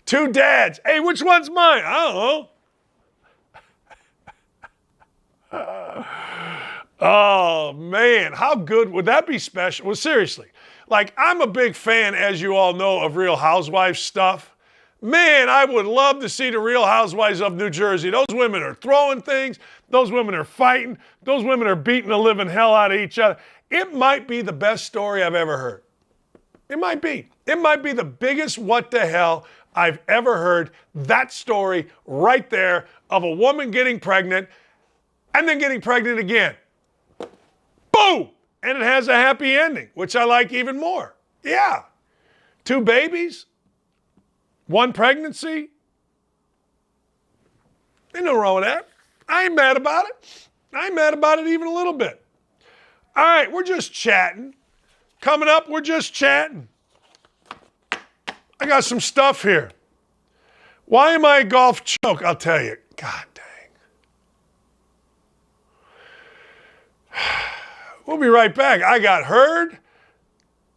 2 dads. Hey, which one's mine? I don't know. Oh, man. How good would that be special? Well, seriously. Like, I'm a big fan, as you all know, of Real Housewives stuff. Man, I would love to see the Real Housewives of New Jersey. Those women are throwing things. Those women are fighting. Those women are beating the living hell out of each other. It might be the best story I've ever heard. It might be. It might be the biggest what the hell I've ever heard. That story right there of a woman getting pregnant and then getting pregnant again. Boom! And it has a happy ending, which I like even more. Yeah. 2 babies. 1 pregnancy? Ain't no wrong with that. I ain't mad about it. I ain't mad about it even a little bit. All right, we're just chatting. Coming up, we're just chatting. I got some stuff here. Why am I a golf choke? I'll tell you. God dang. We'll be right back. I got Hurd,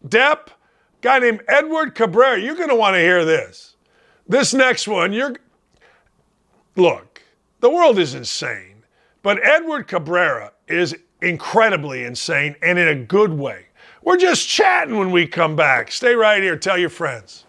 Depp, guy named Edward Cabrera. You're going to want to hear this. This next one, look, the world is insane, but Edward Cabrera is incredibly insane and in a good way. We're just chatting when we come back. Stay right here. Tell your friends.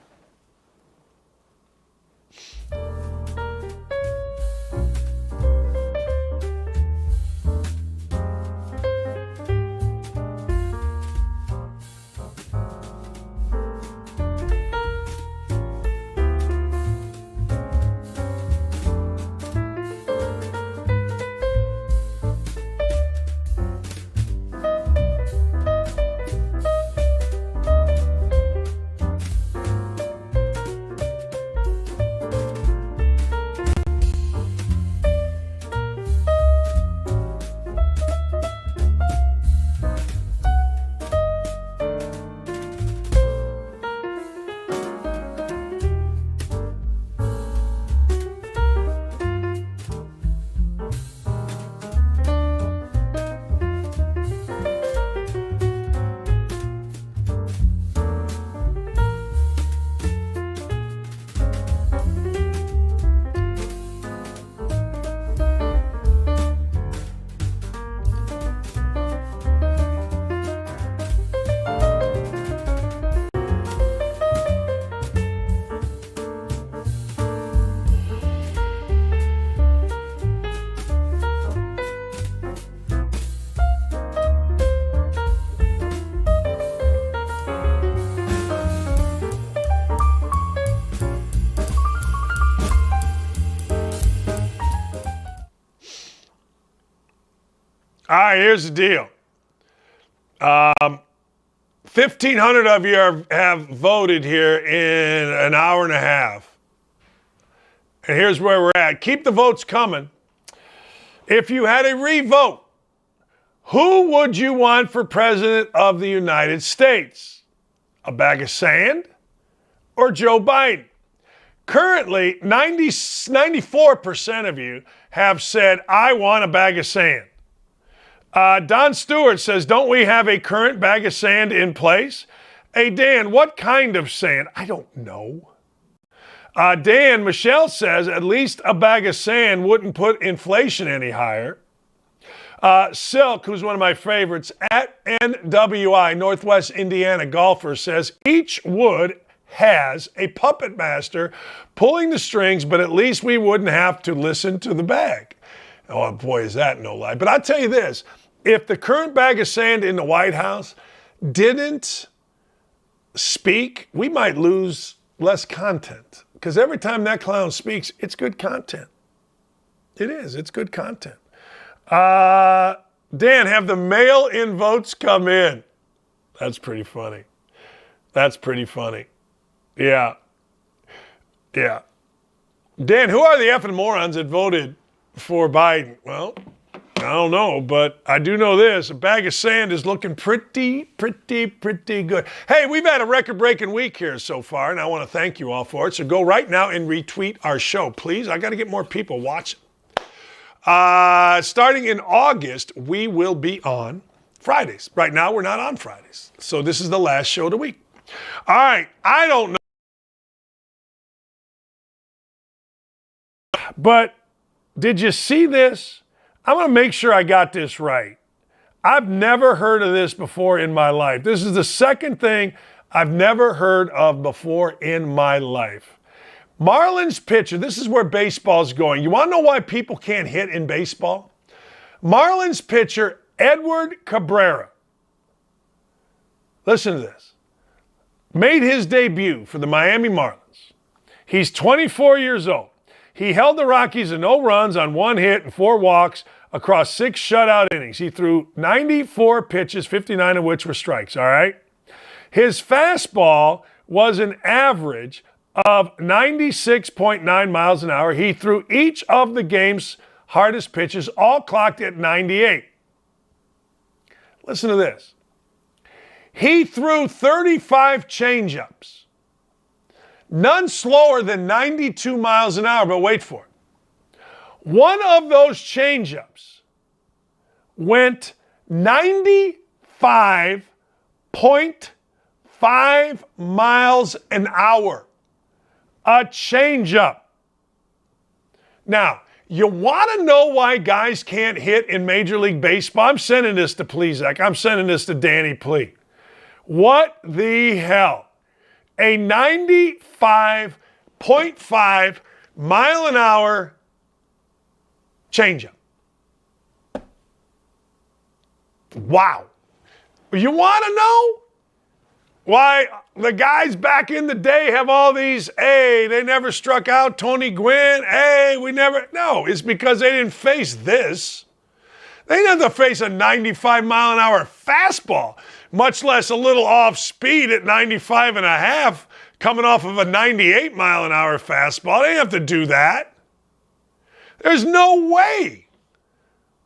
right, here's the deal. 1,500 of you have voted here in an hour and a half. And here's where we're at. Keep the votes coming. If you had a revote, who would you want for president of the United States? A bag of sand or Joe Biden? Currently, 94% of you have said, I want a bag of sand. Don Stewart says, don't we have a current bag of sand in place? Hey, Dan, what kind of sand? I don't know. Dan, Michelle says, at least a bag of sand wouldn't put inflation any higher. Silk, who's one of my favorites, at NWI, Northwest Indiana golfer, says, each wood has a puppet master pulling the strings, but at least we wouldn't have to listen to the bag. Oh, boy, is that no lie. But I'll tell you this, if the current bag of sand in the White House didn't speak, we might lose less content. Because every time that clown speaks, it's good content. It is. It's good content. Dan, have the mail-in votes come in? That's pretty funny. That's pretty funny. Yeah. Yeah. Dan, who are the effing morons that voted for Biden? Well, I don't know, but I do know this. A bag of sand is looking pretty good. Hey, we've had a record-breaking week here so far, and I want to thank you all for it. So go right now and retweet our show, please. I got to get more people watching. Starting in August, we will be on Fridays. Right now, we're not on Fridays. So this is the last show of the week. All right, I don't know. But did you see this? I'm going to make sure I got this right. I've never heard of this before in my life. This is the second thing I've never heard of before in my life. Marlins pitcher, this is where baseball's going. You want to know why people can't hit in baseball? Marlins pitcher Edward Cabrera, listen to this, made his debut for the Miami Marlins. He's 24 years old. He held the Rockies to no runs on 1 hit and 4 walks across 6 shutout innings. He threw 94 pitches, 59 of which were strikes, all right? His fastball was an average of 96.9 miles an hour. He threw each of the game's hardest pitches, all clocked at 98. Listen to this. He threw 35 changeups. None slower than 92 miles an hour, but wait for it. One of those changeups went 95.5 miles an hour. A changeup. Now, you want to know why guys can't hit in Major League Baseball? I'm sending this to Plezak. I'm sending this to Danny Plea. What the hell? A 95.5 mile an hour changeup. Wow. You want to know why the guys back in the day have all these, hey, they never struck out Tony Gwynn, hey, we never, no, it's because they didn't face this. They didn't have to face a 95 mile an hour fastball, much less a little off speed at 95 and a half coming off of a 98 mile an hour fastball. They didn't have to do that. There's no way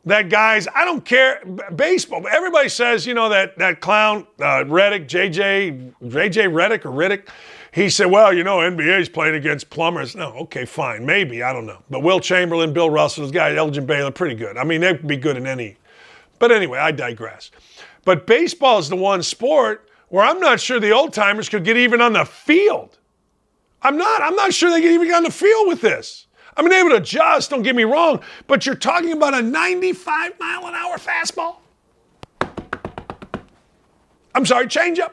that guys, I don't care, baseball, everybody says, you know, that clown, Reddick, JJ Reddick or Riddick, he said, well, you know, NBA's playing against plumbers. No, okay, fine, maybe, I don't know. But Will Chamberlain, Bill Russell, those guys, Elgin Baylor, pretty good. I mean, they'd be good in any. But anyway, I digress. But baseball is the one sport where I'm not sure the old-timers could get even on the field. I'm not sure they could even get on the field with this. I mean, able to adjust, don't get me wrong, but you're talking about a 95 mile an hour fastball. I'm sorry, changeup.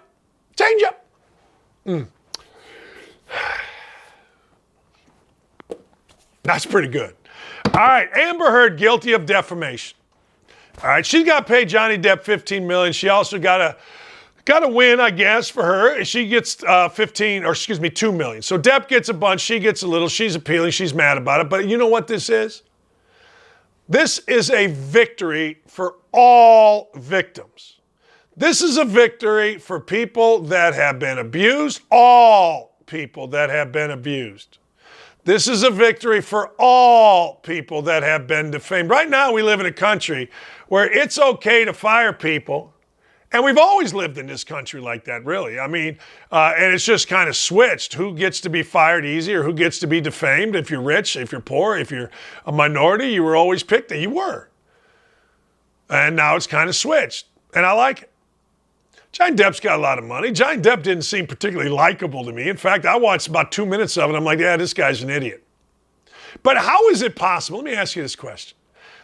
That's pretty good. All right, Amber Heard guilty of defamation. All right, she's got to pay Johnny Depp $15 million. She also got to win, I guess, for her. She gets $2 million. So Depp gets a bunch, she gets a little, she's appealing, she's mad about it. But you know what this is? This is a victory for all victims. This is a victory for people that have been abused, all people that have been abused. This is a victory for all people that have been defamed. Right now, we live in a country where it's okay to fire people. And we've always lived in this country like that, really. I mean, and it's just kind of switched. Who gets to be fired easy or who gets to be defamed? If you're rich, if you're poor, if you're a minority, you were always picked. You were. And now it's kind of switched. And I like it. Johnny Depp's got a lot of money. Johnny Depp didn't seem particularly likable to me. In fact, I watched about 2 minutes of it. I'm like, yeah, this guy's an idiot. But how is it possible? Let me ask you this question.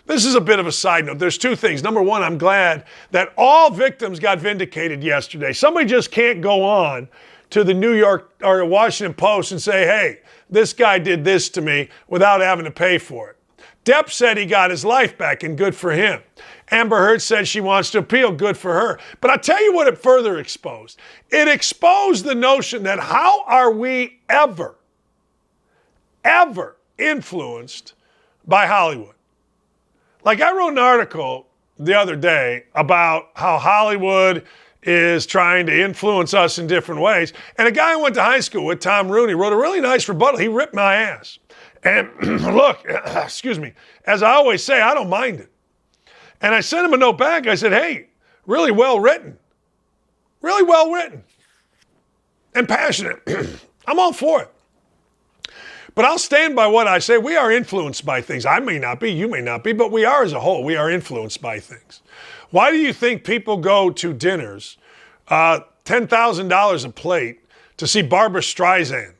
This is a bit of a side note. There's two things. Number one, I'm glad that all victims got vindicated yesterday. Somebody just can't go on to the New York or the Washington Post and say, hey, this guy did this to me without having to pay for it. Depp said he got his life back, and good for him. Amber Heard said she wants to appeal, good for her. But I'll tell you what it further exposed. It exposed the notion that how are we ever influenced by Hollywood? Like, I wrote an article the other day about how Hollywood is trying to influence us in different ways. And a guy I went to high school with, Tom Rooney, wrote a really nice rebuttal. He ripped my ass. And look, excuse me, as I always say, I don't mind it. And I sent him a note back. I said, hey, really well written. Really well written. And passionate. I'm all for it. But I'll stand by what I say. We are influenced by things. I may not be, you may not be, but we are as a whole. We are influenced by things. Why do you think people go to dinners, $10,000 a plate, to see Barbara Streisand?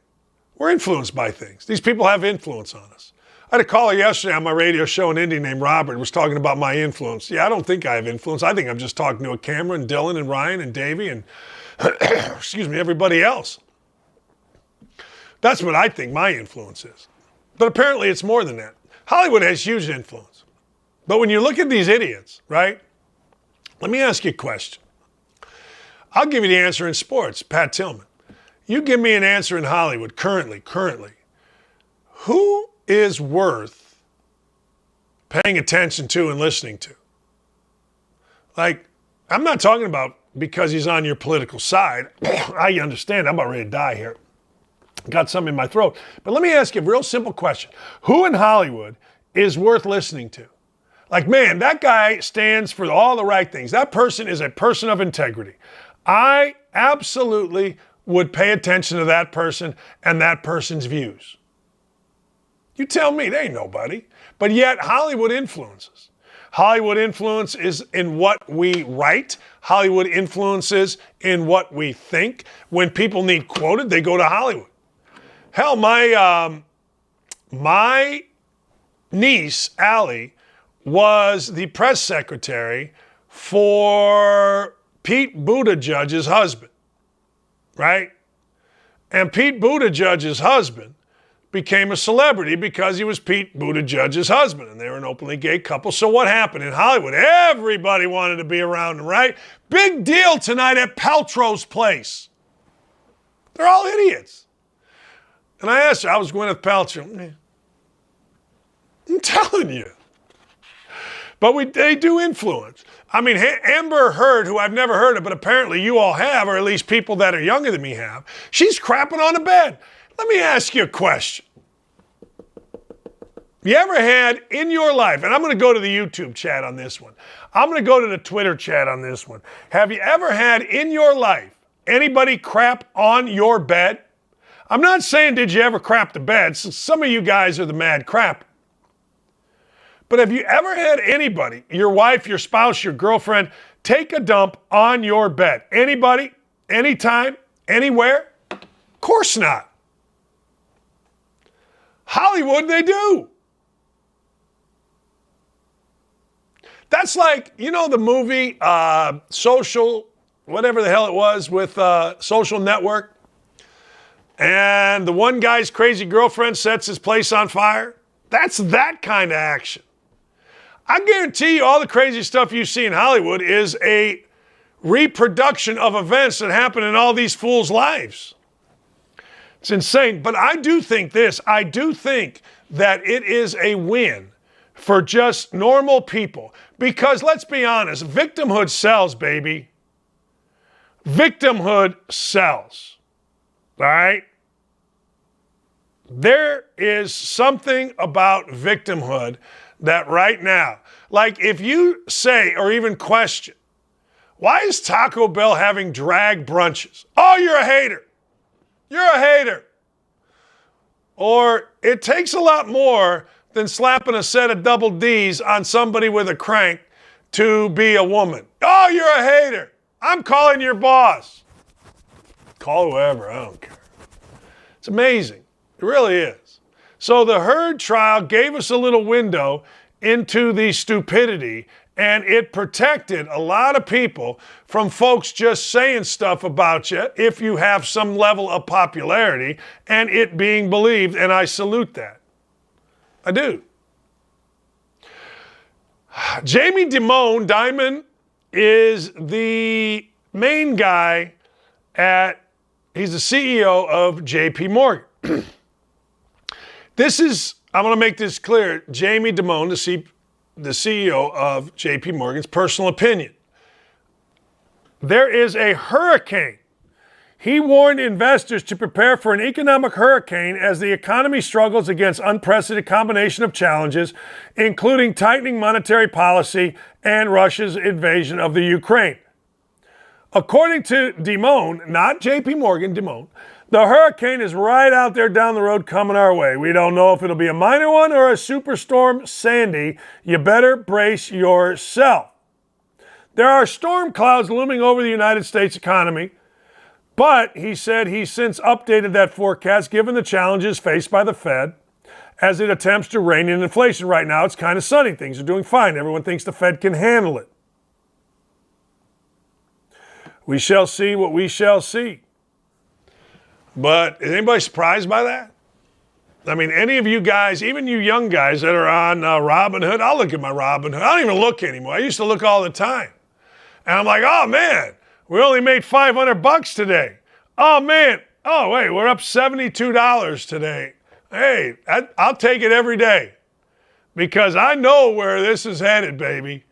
We're influenced by things. These people have influence on us. I had a caller yesterday on my radio show in Indy named Robert, was talking about my influence. Yeah, I don't think I have influence. I think I'm just talking to a camera and Dylan and Ryan and Davey and, excuse me, everybody else. That's what I think my influence is. But apparently it's more than that. Hollywood has huge influence. But when you look at these idiots, right? Let me ask you a question. I'll give you the answer in sports, Pat Tillman. You give me an answer in Hollywood currently. Who is worth paying attention to and listening to? Like, I'm not talking about because he's on your political side. I understand. I'm about ready to die here. Got something in my throat. But let me ask you a real simple question. Who in Hollywood is worth listening to? Like, man, that guy stands for all the right things. That person is a person of integrity. I absolutely would pay attention to that person and that person's views. You tell me, there ain't nobody. But yet Hollywood influences. Hollywood influence is in what we write. Hollywood influences in what we think. When people need quoted, they go to Hollywood. Hell, my niece, Allie, was the press secretary for Pete Buttigieg's husband, right? And Pete Buttigieg's husband became a celebrity because he was Pete Buttigieg's husband, and they were an openly gay couple. So what happened in Hollywood? Everybody wanted to be around them, right? Big deal tonight at Paltrow's place. They're all idiots. And I asked her, I was Gwyneth Paltrow. I'm telling you. But they do influence. I mean, Amber Heard, who I've never heard of, but apparently you all have, or at least people that are younger than me have, she's crapping on the bed. Let me ask you a question. You ever had in your life, and I'm going to go to the YouTube chat on this one. I'm going to go to the Twitter chat on this one. Have you ever had in your life anybody crap on your bed? I'm not saying did you ever crap the bed. Some of you guys are the mad crap. But have you ever had anybody, your wife, your spouse, your girlfriend, take a dump on your bed? Anybody? Anytime? Anywhere? Of course not. Hollywood, they do. That's like, you know the movie Social, whatever the hell it was, with Social Network? And the one guy's crazy girlfriend sets his place on fire? That's that kind of action. I guarantee you all the crazy stuff you see in Hollywood is a reproduction of events that happen in all these fools' lives. It's insane. But I do think this. I do think that it is a win for just normal people. Because let's be honest, victimhood sells, baby. Victimhood sells. All right? There is something about victimhood that right now, like if you say or even question, why is Taco Bell having drag brunches? Oh, you're a hater. You're a hater. Or it takes a lot more than slapping a set of double D's on somebody with a crank to be a woman. Oh, you're a hater. I'm calling your boss. Call whoever, I don't care. It's amazing. It really is. So the Heard trial gave us a little window into the stupidity, and it protected a lot of people from folks just saying stuff about you if you have some level of popularity and it being believed, and I salute that. I do. Jamie Dimon is the main guy he's the CEO of JP Morgan. I'm going to make this clear, Jamie Dimon, the CEO of JP Morgan's personal opinion. There is a hurricane. He warned investors to prepare for an economic hurricane as the economy struggles against unprecedented combination of challenges, including tightening monetary policy and Russia's invasion of the Ukraine. According to Dimon, not JP Morgan, Dimon, the hurricane is right out there down the road coming our way. We don't know if it'll be a minor one or a superstorm Sandy. You better brace yourself. There are storm clouds looming over the United States economy, but he said he's since updated that forecast given the challenges faced by the Fed as it attempts to rein in inflation. Right now, it's kind of sunny. Things are doing fine. Everyone thinks the Fed can handle it. We shall see what we shall see. But is anybody surprised by that? I mean, any of you guys, even you young guys that are on Robinhood, I'll look at my Robinhood. I don't even look anymore. I used to look all the time. And I'm like, oh, man, we only made $500 today. Oh, man. Oh, wait, we're up $72 today. Hey, I'll take it every day because I know where this is headed, baby.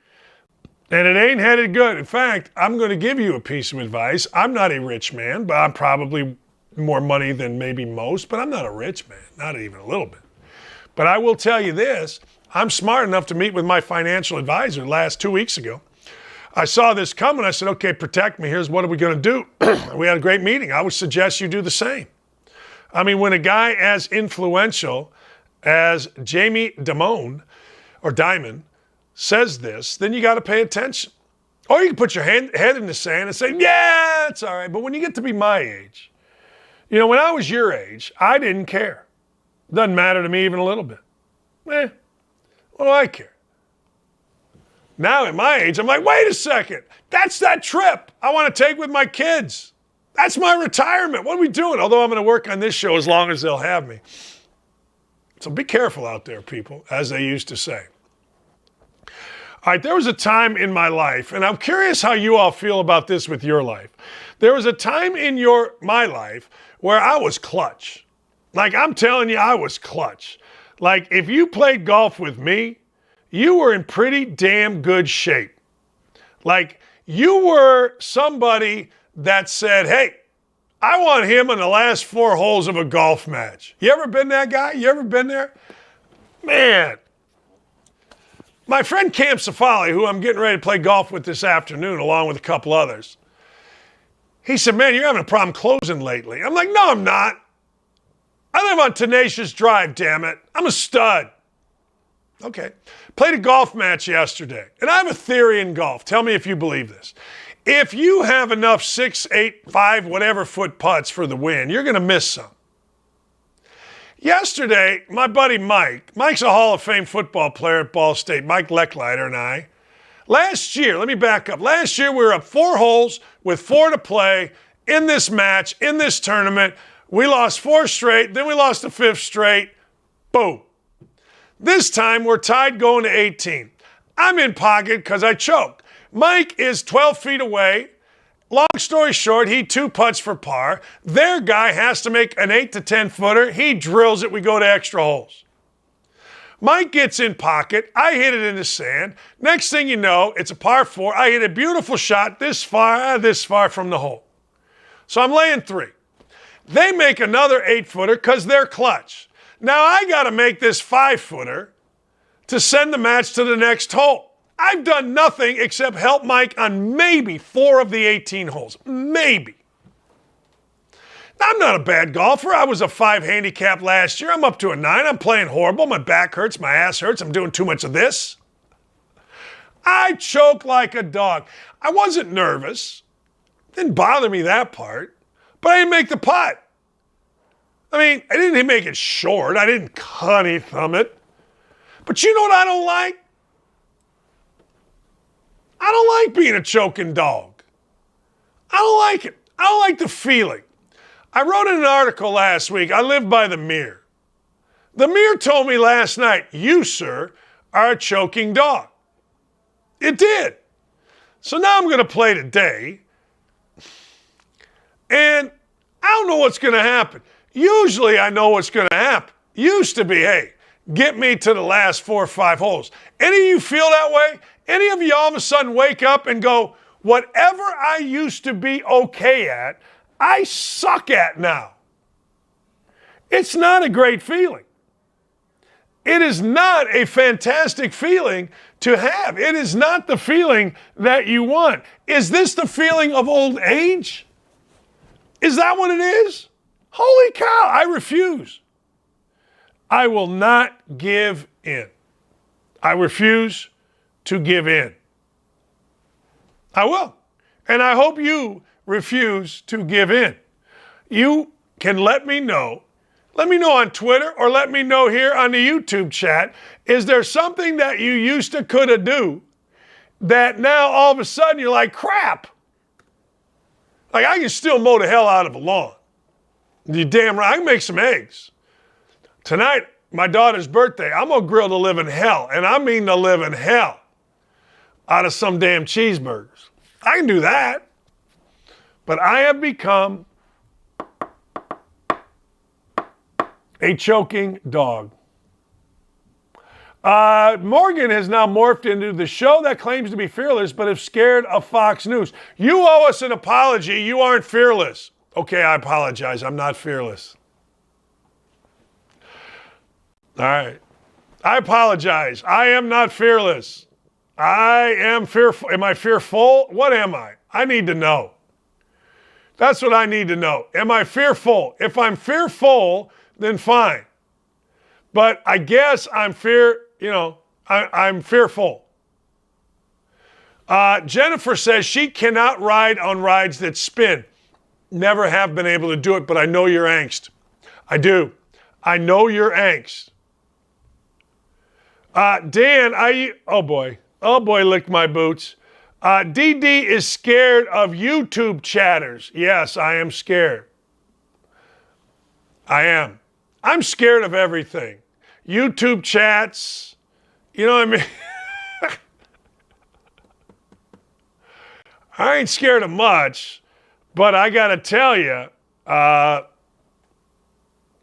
And it ain't headed good. In fact, I'm going to give you a piece of advice. I'm not a rich man, but I'm probably more money than maybe most, but I'm not a rich man, not even a little bit. But I will tell you this, I'm smart enough to meet with my financial advisor last 2 weeks ago. I saw this coming. I said, okay, protect me. Here's what are we going to do? We had a great meeting. I would suggest you do the same. I mean, when a guy as influential as Jamie Dimon says this, then you got to pay attention. Or you can put your head in the sand and say, yeah, it's all right. But when you get to be my age, you know, when I was your age, I didn't care. Doesn't matter to me even a little bit. What do I care? Now at my age, I'm like, wait a second. That's that trip I want to take with my kids. That's my retirement. What are we doing? Although I'm going to work on this show as long as they'll have me. So be careful out there, people, as they used to say. All right, there was a time in my life, and I'm curious how you all feel about this with your life. There was a time in my life where I was clutch. Like, I'm telling you, I was clutch. Like, if you played golf with me, you were in pretty damn good shape. Like, you were somebody that said, hey, I want him in the last 4 holes of a golf match. You ever been that guy? You ever been there? Man. My friend Cam Safali, who I'm getting ready to play golf with this afternoon, along with a couple others, he said, man, you're having a problem closing lately. I'm like, no, I'm not. I live on Tenacious Drive, damn it. I'm a stud. Okay. Played a golf match yesterday. And I have a theory in golf. Tell me if you believe this. If you have enough 6, 8, 5, whatever foot putts for the win, you're going to miss some. Yesterday, my buddy Mike's a Hall of Fame football player at Ball State, Mike Lecklider and I. Last year, let me back up. Last year, we were up 4 holes with 4 to play in this match, in this tournament. We lost 4 straight, then we lost the 5th straight. Boom. This time, we're tied going to 18. I'm in pocket because I choked. Mike is 12 feet away. Long story short, he 2 putts for par. Their guy has to make an 8 to 10 footer. He drills it. We go to extra holes. Mike gets in pocket. I hit it in the sand. Next thing you know, it's a par 4. I hit a beautiful shot this far from the hole. So I'm laying 3. They make another 8-footer because they're clutch. Now I got to make this 5-footer to send the match to the next hole. I've done nothing except help Mike on maybe 4 of the 18 holes. Maybe. I'm not a bad golfer. I was a 5 handicap last year. I'm up to a 9. I'm playing horrible. My back hurts. My ass hurts. I'm doing too much of this. I choke like a dog. I wasn't nervous. Didn't bother me that part. But I didn't make the putt. I mean, I didn't make it short. I didn't cunny thumb it. But you know what I don't like? I don't like being a choking dog. I don't like it. I don't like the feeling. I wrote in an article last week, I live by the mirror. The mirror told me last night, you, sir, are a choking dog. It did. So now I'm going to play today. And I don't know what's going to happen. Usually I know what's going to happen. Used to be, hey, get me to the last 4 or 5 holes. Any of you feel that way? Any of you all of a sudden wake up and go, whatever I used to be okay at, I suck at now. It's not a great feeling. It is not a fantastic feeling to have. It is not the feeling that you want. Is this the feeling of old age? Is that what it is? Holy cow, I refuse. I will not give in. I refuse to give in. I will. And I hope you refuse to give in. You can let me know. Let me know on Twitter or let me know here on the YouTube chat. Is there something that you used to coulda do that now all of a sudden you're like, crap. Like I can still mow the hell out of a lawn. You damn right. I can make some eggs. Tonight, my daughter's birthday, I'm going to grill the living hell. And I mean the living hell out of some damn cheeseburgers. I can do that. But I have become a choking dog. Morgan has now morphed into the show that claims to be fearless, but is scared of Fox News. You owe us an apology. You aren't fearless. Okay, I apologize. I'm not fearless. All right. I apologize. I am not fearless. I am fearful. Am I fearful? What am I? I need to know. That's what I need to know. Am I fearful? If I'm fearful, then fine. But I guess I'm I'm fearful. Jennifer says she cannot ride on rides that spin. Never have been able to do it, but I know your angst. I do. I know your angst. Dan, oh boy, lick my boots. DD is scared of YouTube chatters. Yes, I am scared. I am. I'm scared of everything. YouTube chats, you know what I mean? I ain't scared of much, but I got to tell you,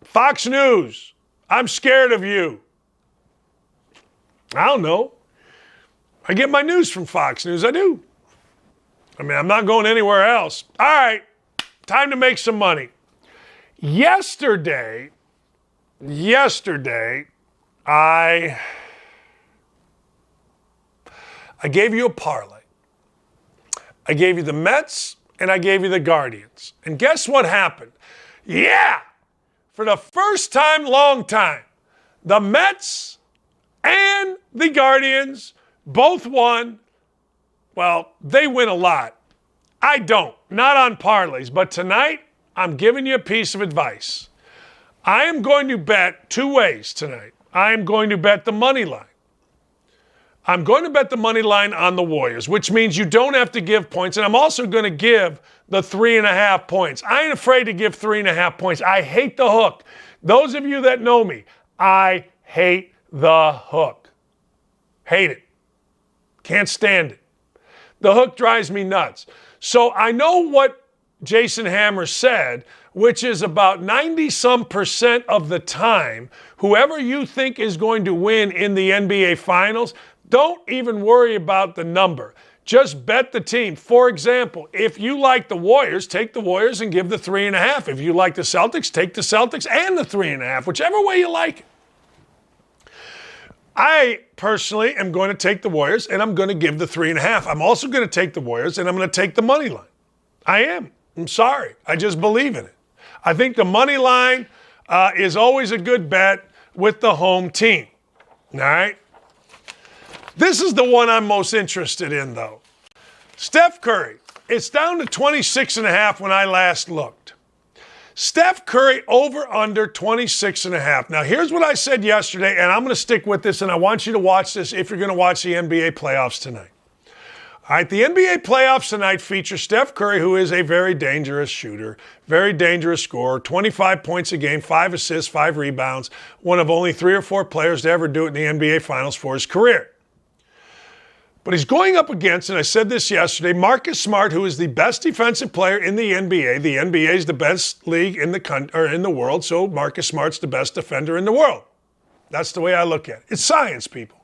Fox News, I'm scared of you. I don't know. I get my news from Fox News. I do. I mean, I'm not going anywhere else. All right, time to make some money. Yesterday, I gave you a parlay. I gave you the Mets and I gave you the Guardians. And guess what happened? Yeah, for the first time, long time, the Mets and the Guardians both won. Well, they win a lot. I don't, not on parlays, but tonight I'm giving you a piece of advice. I am going to bet 2 ways tonight. I am going to bet the money line. I'm going to bet the money line on the Warriors, which means you don't have to give points. And I'm also going to give the 3.5 points. I ain't afraid to give 3.5 points. I hate the hook. Those of you that know me, I hate the hook. Hate it. Can't stand it. The hook drives me nuts. So I know what Jason Hammer said, which is about 90-some% of the time, whoever you think is going to win in the NBA Finals, don't even worry about the number. Just bet the team. For example, if you like the Warriors, take the Warriors and give the 3.5. If you like the Celtics, take the Celtics and the 3.5, whichever way you like it. I personally am going to take the Warriors, and I'm going to give the 3.5. I'm also going to take the Warriors, and I'm going to take the money line. I am. I'm sorry. I just believe in it. I think the money line is always a good bet with the home team. All right? This is the one I'm most interested in, though. Steph Curry. It's down to 26.5 when I last looked. Steph Curry over under 26.5. Now, here's what I said yesterday, and I'm going to stick with this, and I want you to watch this if you're going to watch the NBA playoffs tonight. All right, the NBA playoffs tonight feature Steph Curry, who is a very dangerous shooter, very dangerous scorer, 25 points a game, 5 assists, 5 rebounds, one of only 3 or 4 players to ever do it in the NBA Finals for his career. But he's going up against, and I said this yesterday, Marcus Smart, who is the best defensive player in the NBA. The NBA is the best league in the world, so Marcus Smart's the best defender in the world. That's the way I look at it. It's science, people.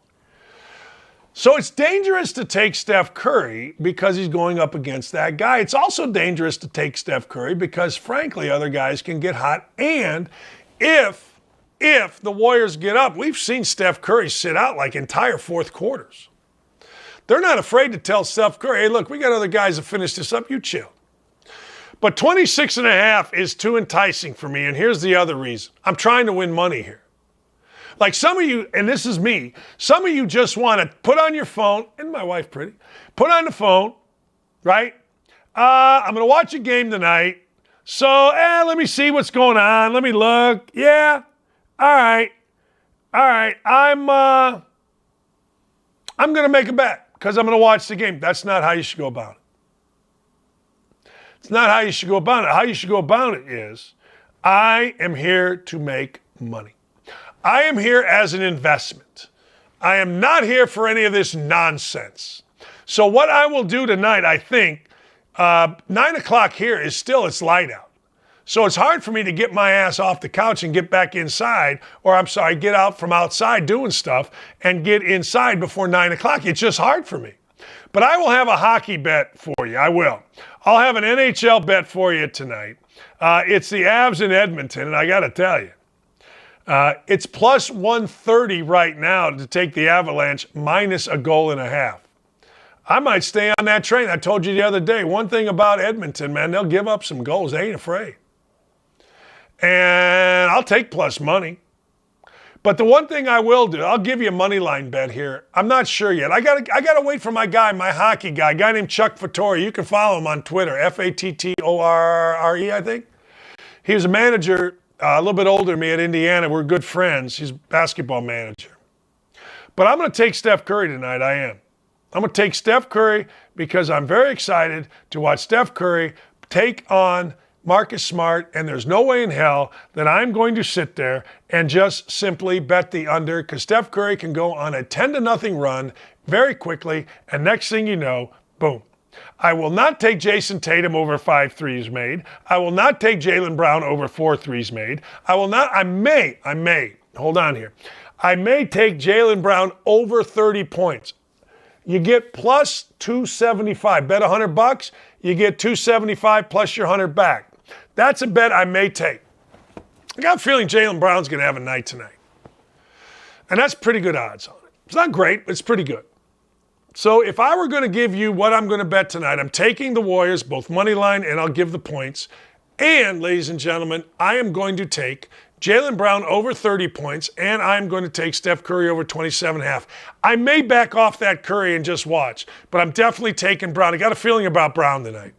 So it's dangerous to take Steph Curry because he's going up against that guy. It's also dangerous to take Steph Curry because, frankly, other guys can get hot. And if the Warriors get up, we've seen Steph Curry sit out like entire fourth quarters. They're not afraid to tell Steph Curry, hey, look, we got other guys to finish this up. You chill. But 26.5 is too enticing for me. And here's the other reason. I'm trying to win money here. Like some of you, and this is me, some of you just want to put on your phone, and my wife pretty, put on the phone, right? I'm going to watch a game tonight. So, let me see what's going on. Let me look. Yeah. All right. I'm going to make a bet because I'm going to watch the game. That's not how you should go about it. It's not how you should go about it. How you should go about it is, I am here to make money. I am here as an investment. I am not here for any of this nonsense. So what I will do tonight, I think, 9 o'clock here is still, it's light out. So it's hard for me to get my ass off the couch and get back inside, or get out from outside doing stuff and get inside before 9 o'clock. It's just hard for me. But I will have a hockey bet for you. I will. I'll have an NHL bet for you tonight. It's the Avs in Edmonton, and I got to tell you, it's plus 130 right now to take the Avalanche minus a goal and a half. I might stay on that train. I told you the other day, one thing about Edmonton, man, they'll give up some goals. They ain't afraid. And I'll take plus money. But the one thing I will do, I'll give you a money line bet here. I'm not sure yet. I gotta wait for my guy, my hockey guy, a guy named Chuck Fattori. You can follow him on Twitter, Fattorre, I think. He was a manager a little bit older than me at Indiana. We're good friends. He's a basketball manager. But I'm going to take Steph Curry tonight. I am. I'm going to take Steph Curry because I'm very excited to watch Steph Curry take on Marcus Smart, and there's no way in hell that I'm going to sit there and just simply bet the under because Steph Curry can go on a 10-0 run very quickly, and next thing you know, boom. I will not take Jason Tatum over 5 threes made. I will not take Jaylen Brown over 4 threes made. I may, hold on here. I may take Jaylen Brown over 30 points. You get plus 275. Bet $100, you get 275 plus your 100 back. That's a bet I may take. I got a feeling Jaylen Brown's going to have a night tonight. And that's pretty good odds on it. It's not great, but it's pretty good. So if I were going to give you what I'm going to bet tonight, I'm taking the Warriors, both money line, and I'll give the points. And, ladies and gentlemen, I am going to take Jaylen Brown over 30 points, and I'm going to take Steph Curry over 27.5. I may back off that Curry and just watch, but I'm definitely taking Brown. I got a feeling about Brown tonight.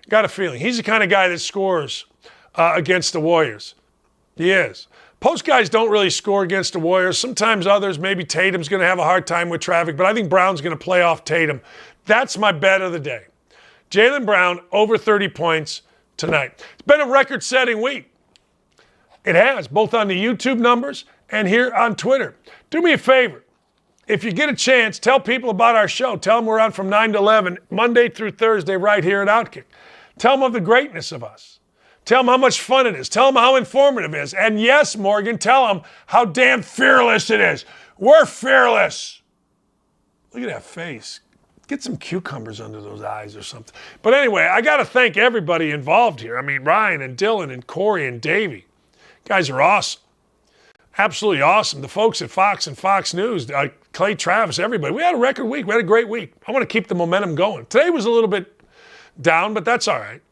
Got a feeling. He's the kind of guy that scores against the Warriors. He is. Post guys don't really score against the Warriors. Sometimes others, maybe Tatum's going to have a hard time with traffic, but I think Brown's going to play off Tatum. That's my bet of the day. Jaylen Brown over 30 points tonight. It's been a record-setting week. It has, both on the YouTube numbers and here on Twitter. Do me a favor. If you get a chance, tell people about our show. Tell them we're on from 9 to 11, Monday through Thursday, right here at Outkick. Tell them of the greatness of us. Tell them how much fun it is. Tell them how informative it is. And yes, Morgan, tell them how damn fearless it is. We're fearless. Look at that face. Get some cucumbers under those eyes or something. But anyway, I got to thank everybody involved here. I mean, Ryan and Dylan and Corey and Davey. You guys are awesome. Absolutely awesome. The folks at Fox and Fox News, Clay Travis, everybody. We had a record week. We had a great week. I want to keep the momentum going. Today was a little bit down, but that's all right.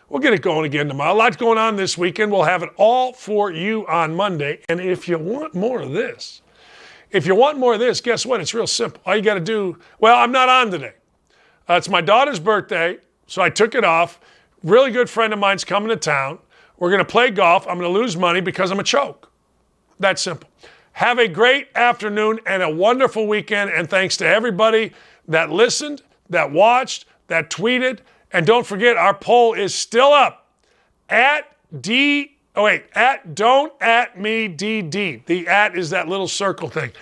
We'll get it going again tomorrow. A lot going on this weekend. We'll have it all for you on Monday. And if you want more of this, guess what? It's real simple. All you got to do, well, I'm not on today. It's my daughter's birthday, so I took it off. Really good friend of mine's coming to town. We're going to play golf. I'm going to lose money because I'm a choke. That simple. Have a great afternoon and a wonderful weekend. And thanks to everybody that listened, that watched, that tweeted. And don't forget, our poll is still up at don't at me DD. The at is that little circle thing.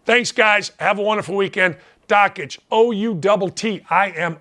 Thanks, guys. Have a wonderful weekend. Dockage, OUTT. I am